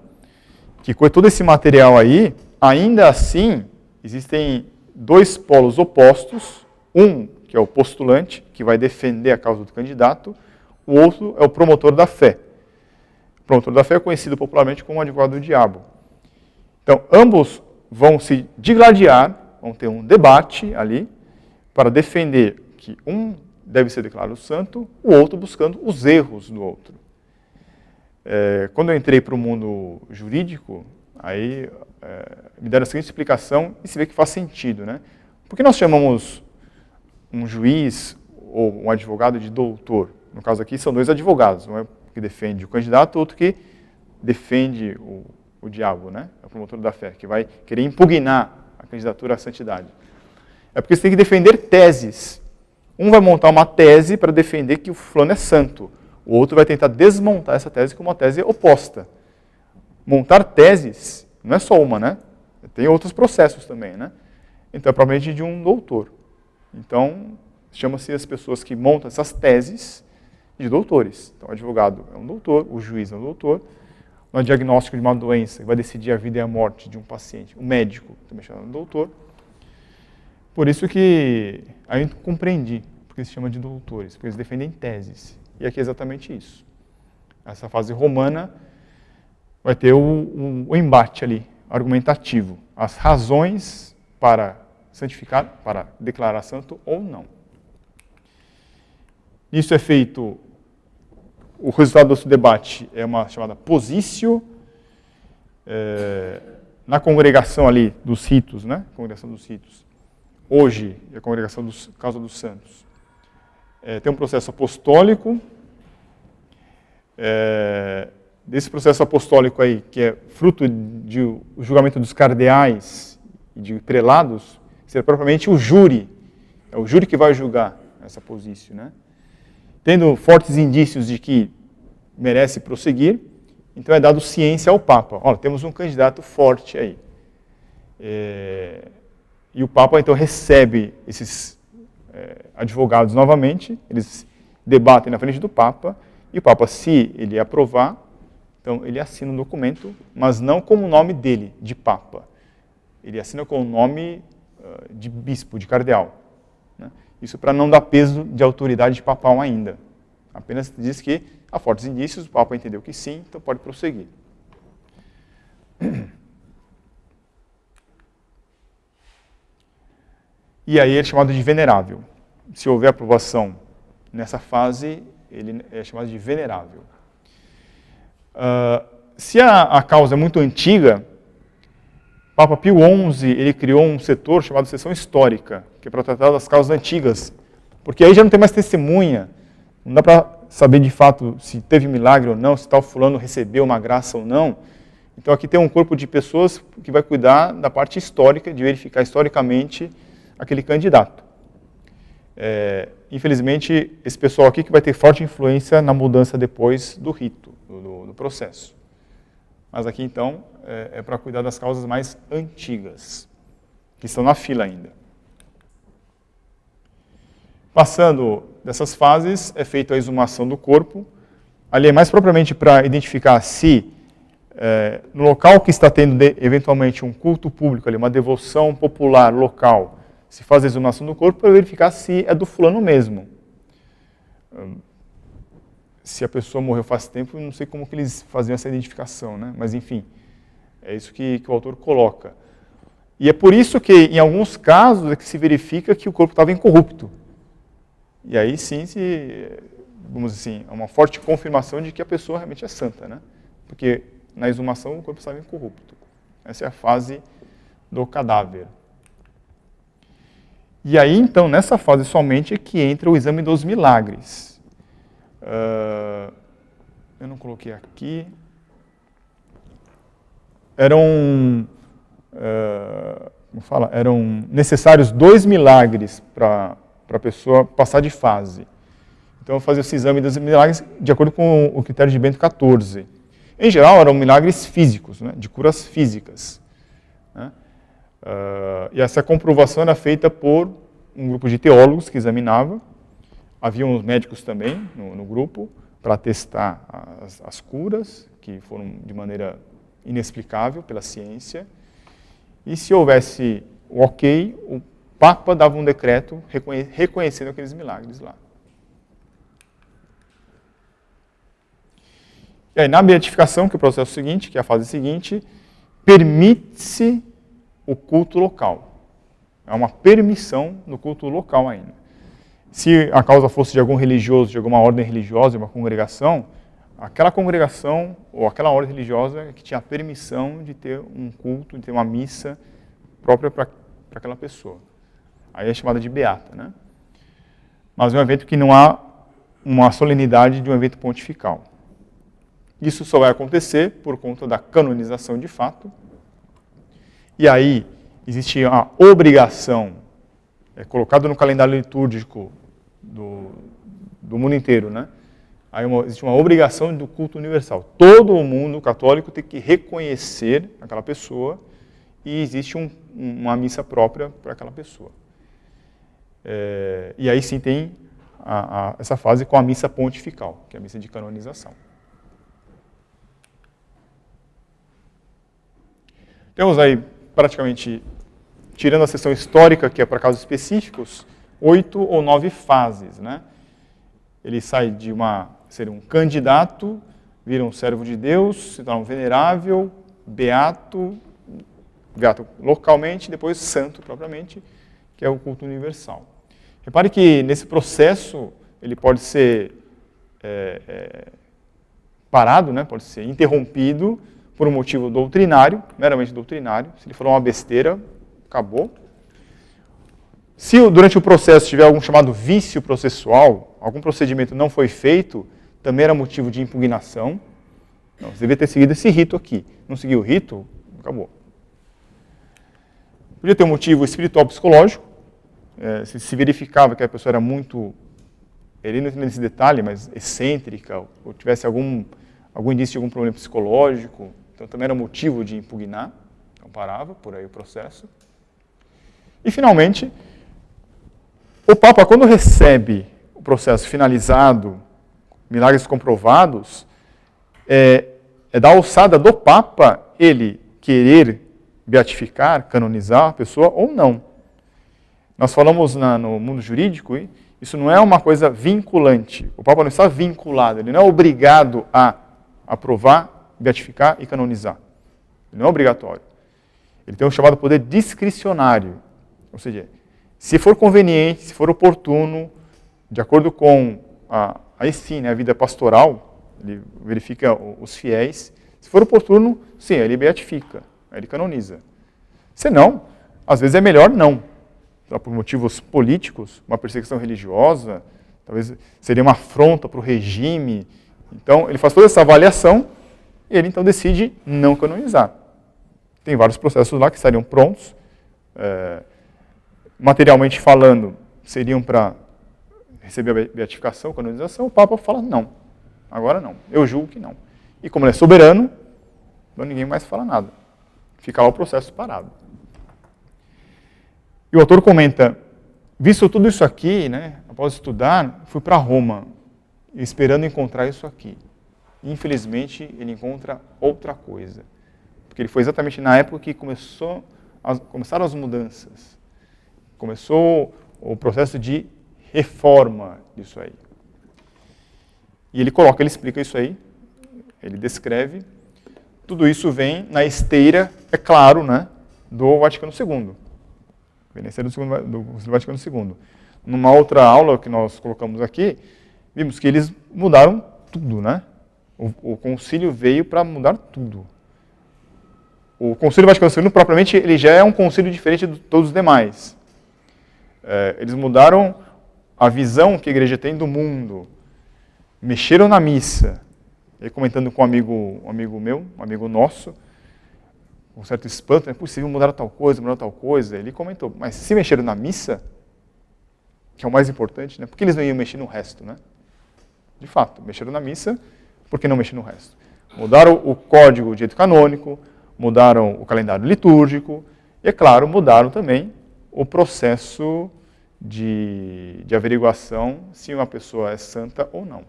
que com todo esse material aí, ainda assim, existem dois polos opostos, um que é o postulante, que vai defender a causa do candidato, o outro é o promotor da fé. O promotor da fé é conhecido popularmente como advogado do diabo. Então, ambos vão se digladiar, vão ter um debate ali, para defender que um deve ser declarado santo, o outro buscando os erros do outro. Quando eu entrei para o mundo jurídico, Aí me deram a seguinte explicação e se vê que faz sentido, né? Por que nós chamamos um juiz ou um advogado de doutor? No caso aqui são dois advogados, um que defende o candidato, outro que defende o diabo, né? O promotor da fé, que vai querer impugnar a candidatura à santidade. É porque você tem que defender teses. Um vai montar uma tese para defender que o fulano é santo. O outro vai tentar desmontar essa tese com uma tese oposta. Montar teses não é só uma, né? Tem outros processos também, né? Então é propriamente de um doutor. Então, chama-se as pessoas que montam essas teses de doutores. Então, o advogado é um doutor, o juiz é um doutor. No diagnóstico de uma doença, que vai decidir a vida e a morte de um paciente, o médico também chama de doutor. Por isso que aí eu compreendi, porque se chama de doutores, porque eles defendem teses. E aqui é exatamente isso. Essa fase romana vai ter o embate ali, argumentativo. As razões para santificar, para declarar santo ou não. Isso é feito, o resultado desse debate é uma chamada positio, na congregação ali dos ritos, né? Congregação dos ritos. Hoje, é a congregação dos Casa dos Santos. Tem um processo apostólico. Desse processo apostólico aí, que é fruto do julgamento dos cardeais e de prelados, será propriamente o júri. É o júri que vai julgar essa positio, né? Tendo fortes indícios de que merece prosseguir, então é dado ciência ao Papa. Olha, temos um candidato forte aí. E o Papa, então, recebe esses advogados novamente, eles debatem na frente do Papa, e o Papa, se ele aprovar, então ele assina um documento, mas não com o nome dele, de Papa. Ele assina com o nome de bispo, de cardeal. Né? Isso para não dar peso de autoridade papal ainda. Apenas diz que há fortes indícios, o Papa entendeu que sim, então pode prosseguir. E aí ele é chamado de venerável. Se houver aprovação nessa fase, ele é chamado de venerável. Se a causa é muito antiga, Papa Pio XI ele criou um setor chamado seção histórica, que é para tratar das causas antigas, porque aí já não tem mais testemunha, não dá para saber de fato se teve milagre ou não, se tal fulano recebeu uma graça ou não. Então aqui tem um corpo de pessoas que vai cuidar da parte histórica, de verificar historicamente aquele candidato. Infelizmente, esse pessoal aqui que vai ter forte influência na mudança depois do rito, do processo. Mas aqui, então, é para cuidar das causas mais antigas, que estão na fila ainda. Passando dessas fases, é feita a exumação do corpo. Ali é mais propriamente para identificar se, no local que está tendo eventualmente um culto público, ali, uma devoção popular local, se faz a exumação do corpo para verificar se é do fulano mesmo. Se a pessoa morreu faz tempo, não sei como que eles faziam essa identificação, né? Mas enfim, é isso que o autor coloca. E é por isso que, em alguns casos, é que se verifica que o corpo estava incorrupto. E aí sim, vamos dizer assim, é uma forte confirmação de que a pessoa realmente é santa, né? Porque na exumação o corpo estava incorrupto. Essa é a fase do cadáver. E aí, então, nessa fase somente é que entra o exame dos milagres. Eu não coloquei aqui. Eram necessários 2 milagres para a pessoa passar de fase. Então, eu fazia esse exame dos milagres de acordo com o critério de Bento XIV. Em geral, eram milagres físicos, né, de curas físicas. Né? E essa comprovação era feita por um grupo de teólogos que examinava. Havia uns médicos também no grupo para testar as curas, que foram de maneira inexplicável pela ciência. E se houvesse o ok, o Papa dava um decreto reconhecendo aqueles milagres lá. E aí, na beatificação, que é o processo seguinte, que é a fase seguinte, permite-se o culto local. É uma permissão no culto local ainda. Se a causa fosse de algum religioso, de alguma ordem religiosa, de uma congregação, aquela congregação ou aquela ordem religiosa que tinha a permissão de ter um culto, de ter uma missa própria para aquela pessoa. Aí é chamada de beata, né? Mas é um evento que não há uma solenidade de um evento pontifical. Isso só vai acontecer por conta da canonização de fato. E aí existe a obrigação, colocado no calendário litúrgico do mundo inteiro, né? Aí existe uma obrigação do culto universal. Todo o mundo católico tem que reconhecer aquela pessoa e existe uma missa própria para aquela pessoa. E aí sim tem essa fase com a missa pontifical, que é a missa de canonização. Temos aí praticamente, tirando a sessão histórica, que é para casos específicos, 8 ou 9 fases, né? Ele sai de ser um candidato, vira um servo de Deus, se torna um venerável, beato localmente, depois santo propriamente, que é o culto universal. Repare que nesse processo ele pode ser parado, né? Pode ser interrompido por um motivo doutrinário, meramente doutrinário. Se ele falou uma besteira, acabou. Se durante o processo tiver algum chamado vício processual, algum procedimento não foi feito, também era motivo de impugnação. Não, você devia ter seguido esse rito aqui. Não seguiu o rito, acabou. Podia ter um motivo espiritual psicológico. Se verificava que a pessoa era muito, ele não entende esse detalhe, mas excêntrica, ou tivesse algum indício de algum problema psicológico, então também era motivo de impugnar. Então parava por aí o processo. E finalmente, o Papa, quando recebe o processo finalizado, milagres comprovados, é da alçada do Papa ele querer beatificar, canonizar a pessoa ou não. Nós falamos no mundo jurídico, isso não é uma coisa vinculante. O Papa não está vinculado, ele não é obrigado a aprovar, beatificar e canonizar. Ele não é obrigatório. Ele tem um chamado poder discricionário. Ou seja, se for conveniente, se for oportuno, de acordo com a vida pastoral, ele verifica os fiéis, se for oportuno, sim, ele beatifica, ele canoniza. Se não, às vezes é melhor não. Então, por motivos políticos, uma perseguição religiosa, talvez seria uma afronta para o regime. Então, ele faz toda essa avaliação e ele então decide não canonizar. Tem vários processos lá que estariam prontos, materialmente falando, seriam para receber a beatificação, canonização. O Papa fala não, agora não, eu julgo que não. E como ele é soberano, então ninguém mais fala nada. Fica lá o processo parado. E o autor comenta, visto tudo isso aqui, né, após estudar, fui para Roma, esperando encontrar isso aqui. Infelizmente, ele encontra outra coisa. Porque ele foi exatamente na época que começaram as mudanças. Começou o processo de reforma disso aí. E ele explica isso aí, ele descreve. Tudo isso vem na esteira, é claro, né, do Vaticano II. Vem na esteira do Vaticano II. Numa outra aula que nós colocamos aqui, vimos que eles mudaram tudo, né? O concílio veio para mudar tudo. O Concílio Vaticano II, propriamente, ele já é um concílio diferente de todos os demais. Eles mudaram a visão que a igreja tem do mundo. Mexeram na missa. E comentando com um amigo meu, um amigo nosso, com um certo espanto, é possível mudar tal coisa. Ele comentou, mas se mexeram na missa, que é o mais importante, né? Por que eles não iam mexer no resto, né? De fato, mexeram na missa, por que não mexer no resto? Mudaram o código de direito canônico, mudaram o calendário litúrgico, e, é claro, mudaram também o processo de averiguação se uma pessoa é santa ou não.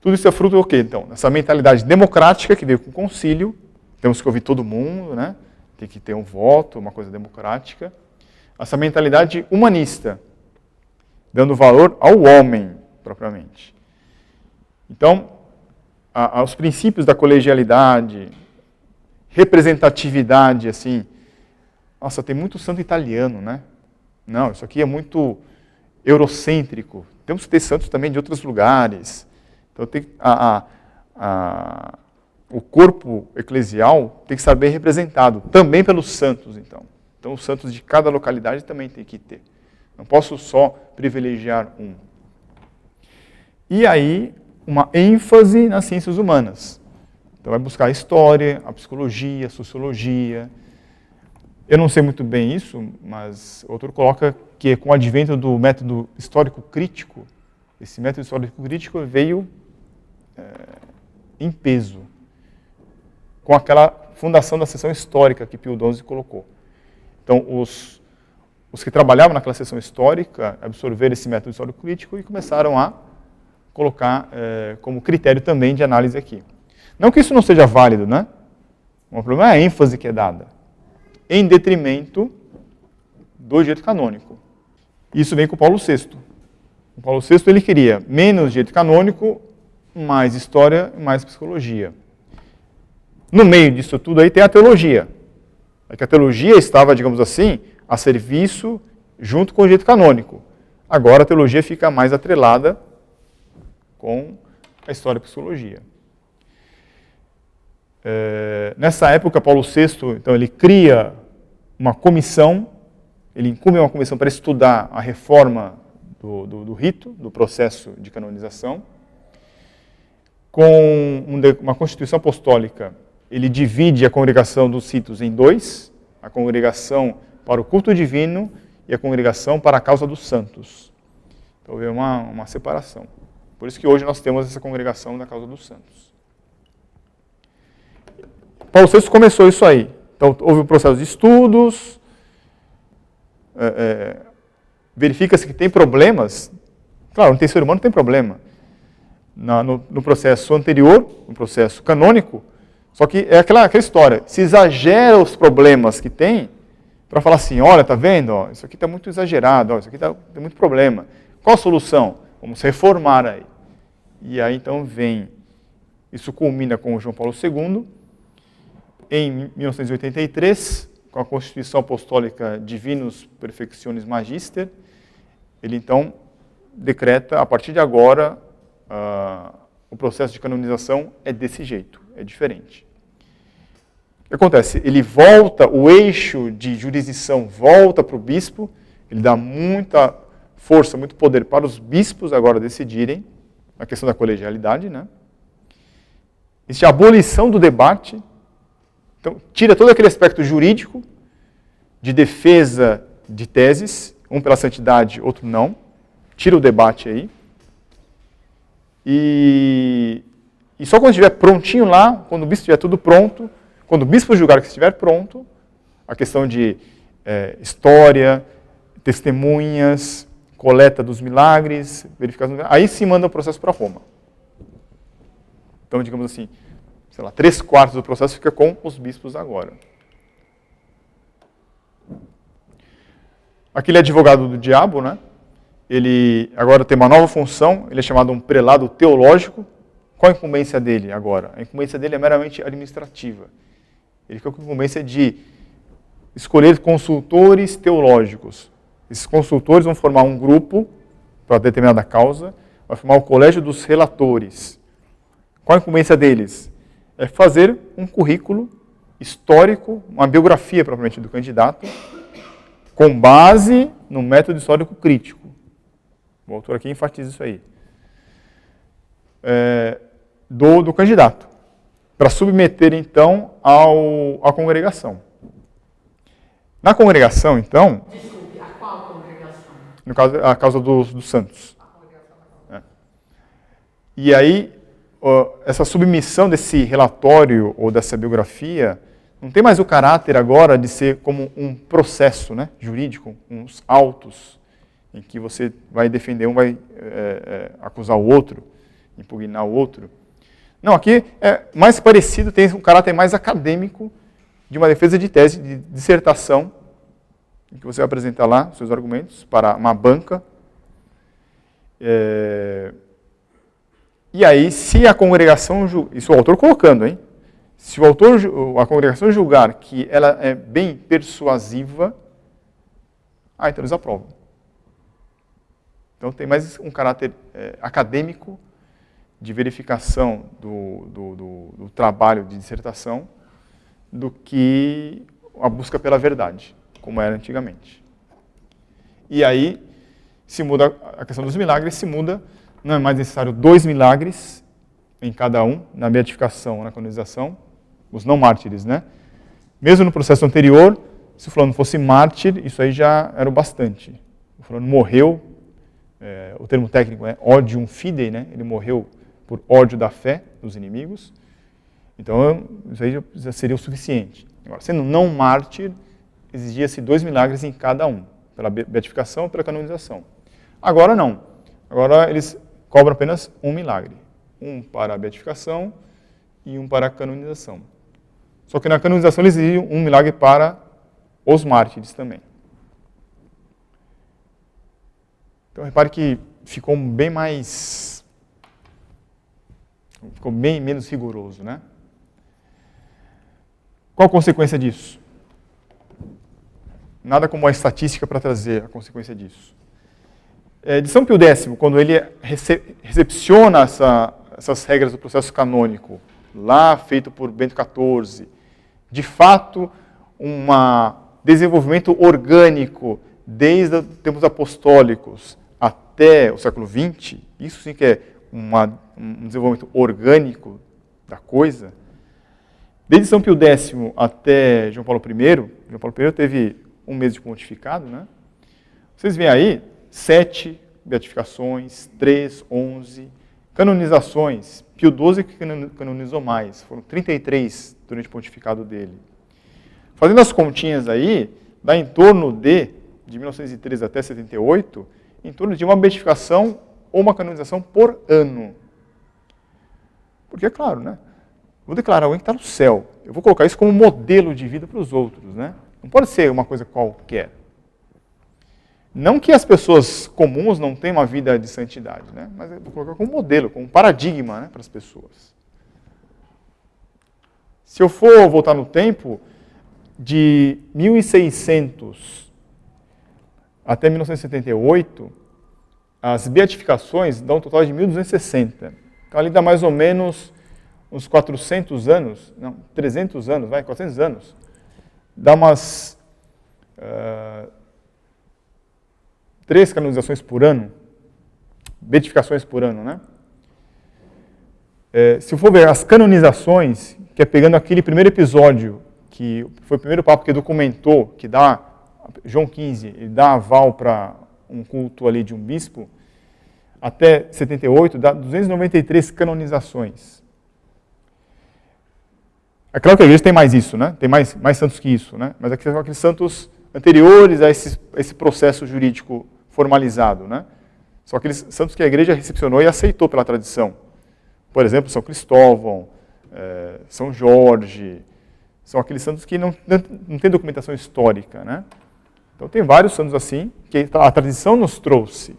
Tudo isso é fruto do quê, então? Essa mentalidade democrática que veio com o concílio, temos que ouvir todo mundo, né? Tem que ter um voto, uma coisa democrática. Essa mentalidade humanista, dando valor ao homem, propriamente. Então, os princípios da colegialidade, representatividade, assim, nossa, tem muito santo italiano, né? Não, isso aqui é muito eurocêntrico. Temos que ter santos também de outros lugares. Então, o corpo eclesial tem que estar bem representado, também pelos santos, então. Então, os santos de cada localidade também tem que ter. Não posso só privilegiar um. E aí, uma ênfase nas ciências humanas. Então, vai buscar a história, a psicologia, a sociologia. Eu não sei muito bem isso, mas o autor coloca que com o advento do método histórico crítico, esse método histórico crítico veio em peso, com aquela fundação da seção histórica que Pio XI colocou. Então, os que trabalhavam naquela seção histórica absorveram esse método histórico crítico e começaram a colocar como critério também de análise aqui. Não que isso não seja válido, né? O problema é a ênfase que é dada, em detrimento do direito canônico. Isso vem com Paulo VI. O Paulo VI ele queria menos direito canônico, mais história e mais psicologia. No meio disso tudo aí tem a teologia. É que a teologia estava, digamos assim, a serviço junto com o direito canônico. Agora a teologia fica mais atrelada com a história e a psicologia. Nessa época, Paulo VI, então, ele cria uma comissão, ele incumbe uma comissão para estudar a reforma do rito, do processo de canonização. Com uma constituição apostólica, ele divide a congregação dos ritos em dois, a congregação para o culto divino e a congregação para a causa dos santos. Então, é uma separação. Por isso que hoje nós temos essa congregação da causa dos santos. Paulo VI começou isso aí. Então, houve um processo de estudos, verifica-se que tem problemas. Claro, no ser humano tem problema. No processo anterior, no processo canônico, só que é aquela história, se exagera os problemas que tem, para falar assim, olha, tá vendo? Ó, isso aqui está muito exagerado, ó, isso aqui tem muito problema. Qual a solução? Vamos reformar aí. E aí então isso culmina com o João Paulo II, em 1983, com a Constituição Apostólica Divinus Perfectionis Magister, ele então decreta, a partir de agora, o processo de canonização é desse jeito, é diferente. O que acontece? Ele volta, o eixo de jurisdição volta para o bispo, ele dá muita força, muito poder para os bispos agora decidirem, a questão da colegialidade, né? Existe a abolição do debate, então tira todo aquele aspecto jurídico, de defesa de teses, um pela santidade, outro não, tira o debate aí, e só quando estiver prontinho lá, quando o bispo estiver tudo pronto, quando o bispo julgar que estiver pronto, a questão de história, testemunhas, coleta dos milagres, verificação, aí sim manda o processo para Roma. Então, digamos assim, sei lá, 3/4 do processo fica com os bispos agora. Aquele advogado do diabo, né? Ele agora tem uma nova função, ele é chamado um prelado teológico. Qual a incumbência dele agora? A incumbência dele é meramente administrativa. Ele fica com a incumbência de escolher consultores teológicos. Esses consultores vão formar um grupo para determinada causa, vai formar o colégio dos relatores. Qual a incumbência deles? É fazer um currículo histórico, uma biografia propriamente do candidato, com base no método histórico crítico. O autor aqui enfatiza isso aí. Do candidato, para submeter, então, à congregação. Na congregação, então... Desculpe, a qual congregação? No caso, a causa dos santos. E aí, essa submissão desse relatório ou dessa biografia não tem mais o caráter agora de ser como um processo, né, jurídico, uns autos, em que você vai defender um, vai acusar o outro, impugnar o outro. Não, aqui é mais parecido, tem um caráter mais acadêmico de uma defesa de tese, de dissertação, em que você vai apresentar lá seus argumentos para uma banca. E aí, se a congregação, isso o autor colocando, hein? Se a congregação julgar que ela é bem persuasiva, então eles aprovam. Então tem mais um caráter acadêmico de verificação do trabalho de dissertação do que a busca pela verdade, como era antigamente. E aí se muda a questão dos milagres, se muda, não é mais necessário 2 milagres em cada um, na beatificação, na canonização, os não mártires, né? Mesmo no processo anterior, se o fulano fosse mártir, isso aí já era o bastante. O fulano morreu, o termo técnico é odium fidei, né? Ele morreu por ódio da fé dos inimigos. Então, isso aí já seria o suficiente. Agora, sendo não mártir, exigia-se 2 milagres em cada um, pela beatificação e pela canonização. Agora não. Agora eles cobram apenas 1 milagre. Um para a beatificação e um para a canonização. Só que na canonização eles exigiam 1 milagre para os mártires também. Então repare que ficou bem menos rigoroso, né? Qual a consequência disso? Nada como a estatística para trazer a consequência disso. De São Pio X, quando ele recepciona essas regras do processo canônico, lá feito por Bento XIV, de fato, um desenvolvimento orgânico desde os tempos apostólicos até o século XX, isso sim que é um desenvolvimento orgânico da coisa. Desde São Pio X até João Paulo I teve 1 mês de pontificado, né? Vocês veem aí 7 beatificações, 3, 11, canonizações. Pio XII que canonizou mais, foram 33 durante o pontificado dele. Fazendo as continhas aí, dá em torno de 1913 até 78, em torno de uma beatificação ou uma canonização por ano. Porque é claro, né? Vou declarar alguém que está no céu. Eu vou colocar isso como modelo de vida para os outros, né? Não pode ser uma coisa qualquer. Não que as pessoas comuns não tenham uma vida de santidade, né? Mas eu vou colocar como modelo, como paradigma, né, para as pessoas. Se eu for voltar no tempo, de 1600 até 1978, as beatificações dão um total de 1260. Então ali dá mais ou menos uns 400 anos, não, 300 anos, 400 anos. Dá umas 3 canonizações por ano, beatificações por ano, né? Se eu for ver as canonizações, que é pegando aquele primeiro episódio, que foi o primeiro papa que documentou, que dá, João XV, ele dá aval para um culto ali de um bispo, até 78, dá 293 canonizações. É claro que a igreja tem mais isso, né? Tem mais santos que isso, né? Mas aqui são aqueles santos anteriores a esse processo jurídico formalizado, né? São aqueles santos que a igreja recepcionou e aceitou pela tradição. Por exemplo, São Cristóvão, São Jorge, são aqueles santos que não têm documentação histórica, né? Então tem vários santos assim, que a tradição nos trouxe,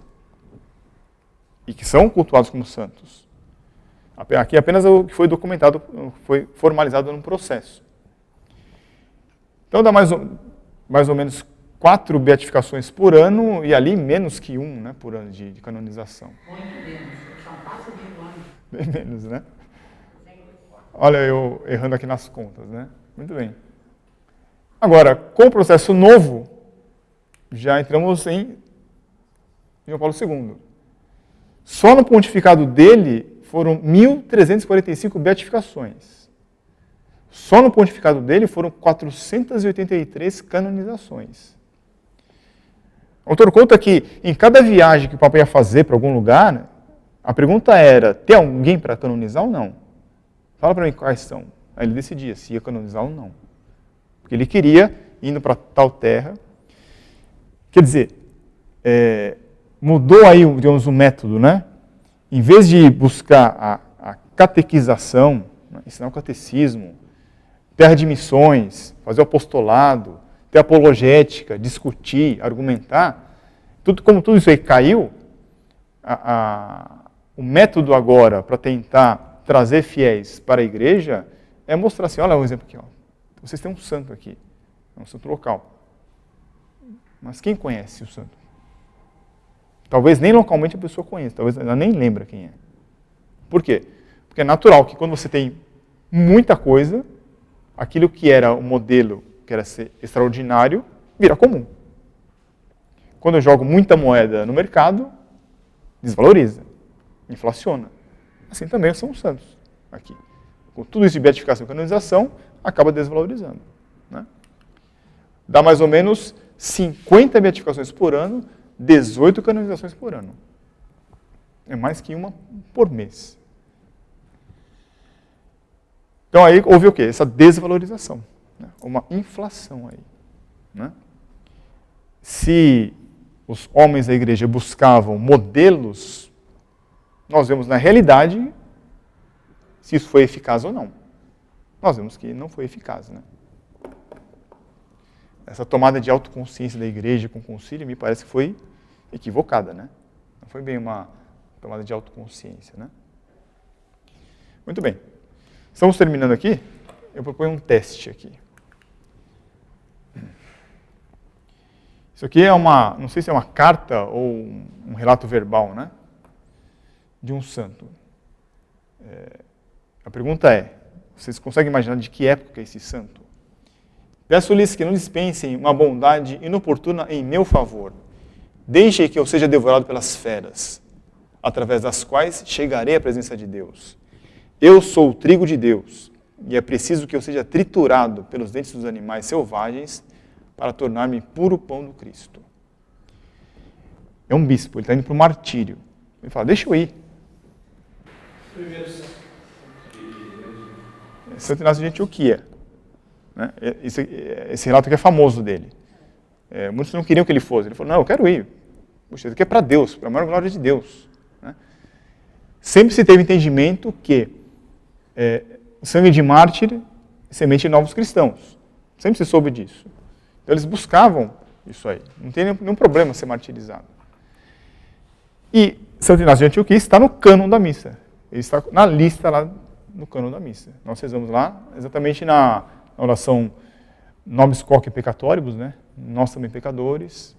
e que são cultuados como santos. Aqui apenas o que foi documentado, foi formalizado num processo. Então dá mais ou menos 4 beatificações por ano, e ali menos que 1, né, por ano de canonização. Muito menos, são 4 mil anos. Bem menos, né? Olha, eu errando aqui nas contas, né? Muito bem. Agora, com o processo novo, já entramos em João Paulo II. Só no pontificado dele foram 1.345 beatificações. Só no pontificado dele foram 483 canonizações. O autor conta que em cada viagem que o Papa ia fazer para algum lugar, a pergunta era, tem alguém para canonizar ou não? Fala para mim quais são. Aí ele decidia se ia canonizar ou não. Porque ele queria, indo para tal terra. Quer dizer, mudou aí, digamos, o método, né? Em vez de buscar a catequização, né, ensinar o catecismo, terra de missões, fazer o apostolado, ter apologética, discutir, argumentar, como tudo isso aí caiu, o método agora para tentar trazer fiéis para a igreja é mostrar assim, olha um exemplo aqui, ó. Vocês têm um santo aqui, é um santo local. Mas quem conhece o santo? Talvez nem localmente a pessoa conheça, talvez ela nem lembra quem é. Por quê? Porque é natural que quando você tem muita coisa, aquilo que era o modelo, que era ser extraordinário, vira comum. Quando eu jogo muita moeda no mercado, desvaloriza, inflaciona. Assim também são os santos aqui. Com tudo isso de beatificação e canonização, acaba desvalorizando. Né? Dá mais ou menos 50 beatificações por ano, 18 canonizações por ano. É mais que uma por mês. Então aí houve o quê? Essa desvalorização. Né? Uma inflação aí. Né? Se os homens da igreja buscavam modelos, nós vemos na realidade se isso foi eficaz ou não. Nós vemos que não foi eficaz. Né? Essa tomada de autoconsciência da igreja com o concílio me parece que foi equivocada. Né? Não foi bem uma tomada de autoconsciência. Né? Muito bem. Estamos terminando aqui. Eu proponho um teste aqui. Isso aqui é não sei se é uma carta ou um relato verbal, né? De um santo. A pergunta é, vocês conseguem imaginar de que época é esse santo? Peço-lhes que não dispensem uma bondade inoportuna em meu favor. Deixem que eu seja devorado pelas feras, através das quais chegarei à presença de Deus. Eu sou o trigo de Deus, e é preciso que eu seja triturado pelos dentes dos animais selvagens para tornar-me puro pão do Cristo. É um bispo, ele está indo para o martírio. Ele fala, deixa eu ir. Santo Inácio de Antioquia. Né? Esse relato aqui é famoso dele. Muitos não queriam que ele fosse. Ele falou, não, eu quero ir. Puxa, isso aqui é para Deus, para a maior glória de Deus. Né? Sempre se teve entendimento que o sangue de mártir semente de novos cristãos. Sempre se soube disso. Então eles buscavam isso aí. Não tem nenhum problema ser martirizado. E Santo Inácio de Antioquia está no cânon da missa. Ele está na lista lá no cânon da missa. Nós rezamos lá exatamente na oração Nobis Coque Peccatoribus, né? Nós também pecadores.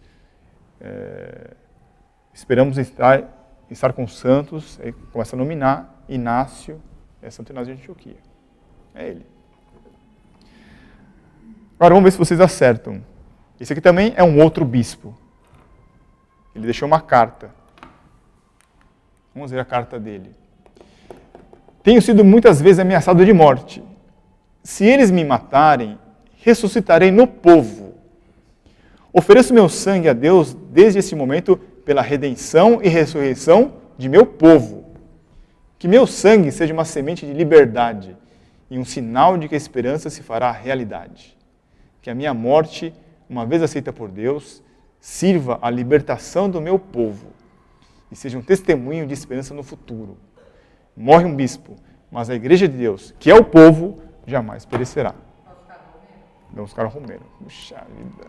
Esperamos estar com os santos. Aí começa a nominar Inácio, Santo Inácio de Antioquia. É ele. Agora vamos ver se vocês acertam. Esse aqui também é um outro bispo. Ele deixou uma carta. Vamos ver a carta dele. Tenho sido muitas vezes ameaçado de morte. Se eles me matarem, ressuscitarei no povo. Ofereço meu sangue a Deus desde esse momento pela redenção e ressurreição de meu povo. Que meu sangue seja uma semente de liberdade e um sinal de que a esperança se fará realidade. Que a minha morte, uma vez aceita por Deus, sirva à libertação do meu povo e seja um testemunho de esperança no futuro. Morre um bispo, mas a igreja de Deus, que é o povo, jamais perecerá. Dom Oscar Romero. Puxa vida.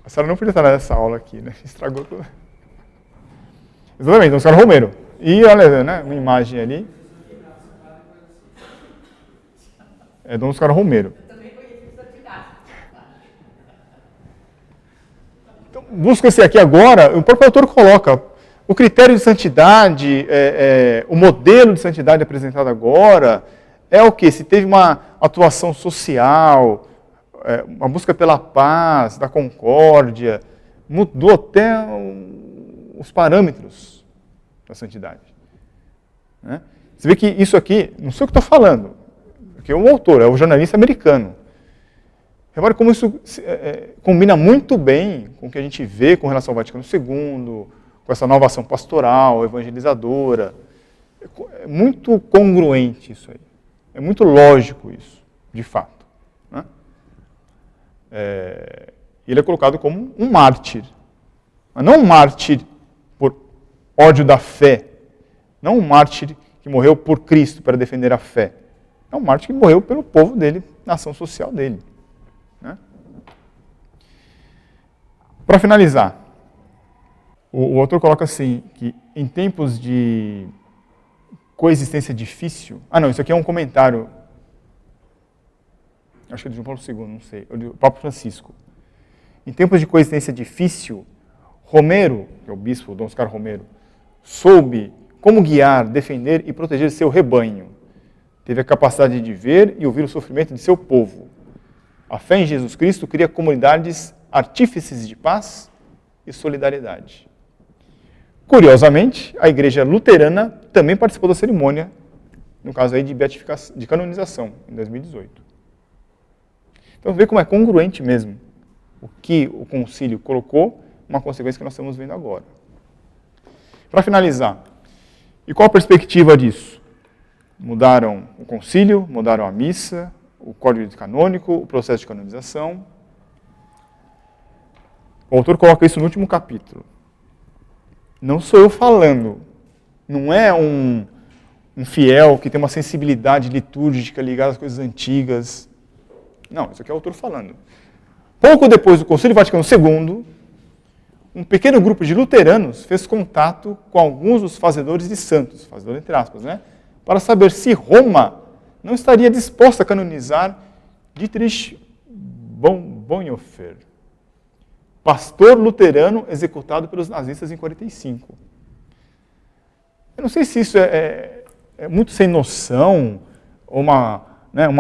A senhora não podia estar nessa aula aqui, né? Estragou tudo. Exatamente, Dom Oscar Romero. E olha, né, uma imagem ali. É Dom Oscar Romero. Então, busca-se aqui agora, o próprio autor coloca o critério de santidade, o modelo de santidade apresentado agora, é o que? Se teve uma atuação social, uma busca pela paz, da concórdia, mudou até os parâmetros da santidade. Né? Você vê que isso aqui, não sei o que estou falando, porque é o autor, é o jornalista americano. Repare como isso combina muito bem com o que a gente vê com relação ao Vaticano II, com essa nova ação pastoral, evangelizadora. É muito congruente isso aí. É muito lógico isso, de fato. Né? Ele é colocado como um mártir. Mas não um mártir por ódio da fé. Não um mártir que morreu por Cristo para defender a fé. É um mártir que morreu pelo povo dele, na ação social dele. Né? Para finalizar, o autor coloca assim, que em tempos de coexistência difícil... Ah, não, isso aqui é um comentário, acho que é de João Paulo II, não sei, ou do Papa Francisco. Em tempos de coexistência difícil, Romero, que é o bispo, Dom Oscar Romero, soube como guiar, defender e proteger seu rebanho. Teve a capacidade de ver e ouvir o sofrimento de seu povo. A fé em Jesus Cristo cria comunidades artífices de paz e solidariedade. Curiosamente, a igreja luterana também participou da cerimônia, no caso aí de beatificação, de canonização, em 2018. Então, vê como é congruente mesmo o que o concílio colocou, uma consequência que nós estamos vendo agora. Para finalizar, e qual a perspectiva disso? Mudaram o concílio, mudaram a missa, o código canônico, o processo de canonização. O autor coloca isso no último capítulo. Não sou eu falando, não é um fiel que tem uma sensibilidade litúrgica ligada às coisas antigas. Não, isso aqui é o autor falando. Pouco depois do Concílio Vaticano II, um pequeno grupo de luteranos fez contato com alguns dos fazedores de santos, fazedor entre aspas, né? Para saber se Roma não estaria disposta a canonizar Dietrich Bonhoeffer, pastor luterano executado pelos nazistas em 1945. Eu não sei se isso é muito sem noção, ou uma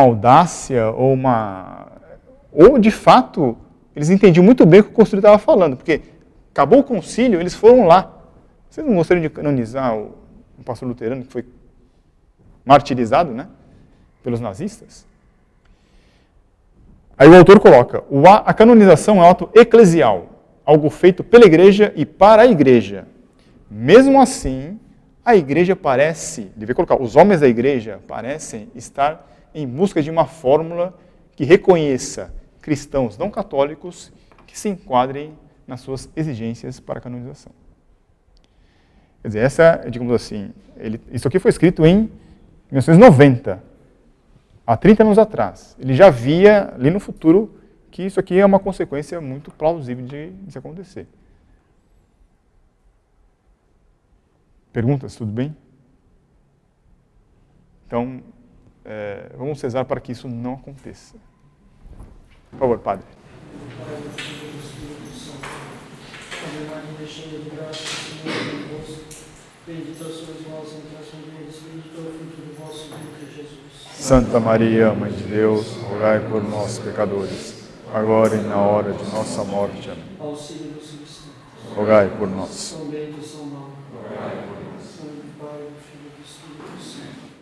audácia, ou de fato eles entendiam muito bem o que o concílio estava falando, porque acabou o concílio, eles foram lá. Vocês não gostariam de canonizar um pastor luterano que foi martirizado, né, pelos nazistas? Aí o autor coloca, a canonização é um ato eclesial, algo feito pela igreja e para a igreja. Mesmo assim, a igreja parece, deve colocar, os homens da igreja parecem estar em busca de uma fórmula que reconheça cristãos não católicos que se enquadrem nas suas exigências para a canonização. Quer dizer, digamos assim, isso aqui foi escrito em 1990, há 30 anos atrás. Ele já via ali no futuro que isso aqui é uma consequência muito plausível de se acontecer. Perguntas, tudo bem? Então, vamos rezar para que isso não aconteça. Por favor, Padre. Santa Maria, Mãe de Deus, rogai por nós, pecadores, agora e na hora de nossa morte. Amém. Auxílio dos cristãos. Rogai por nós. São Bento e São Mauro. Rogai por nós. São do Pai, do Filho e do Espírito Santo.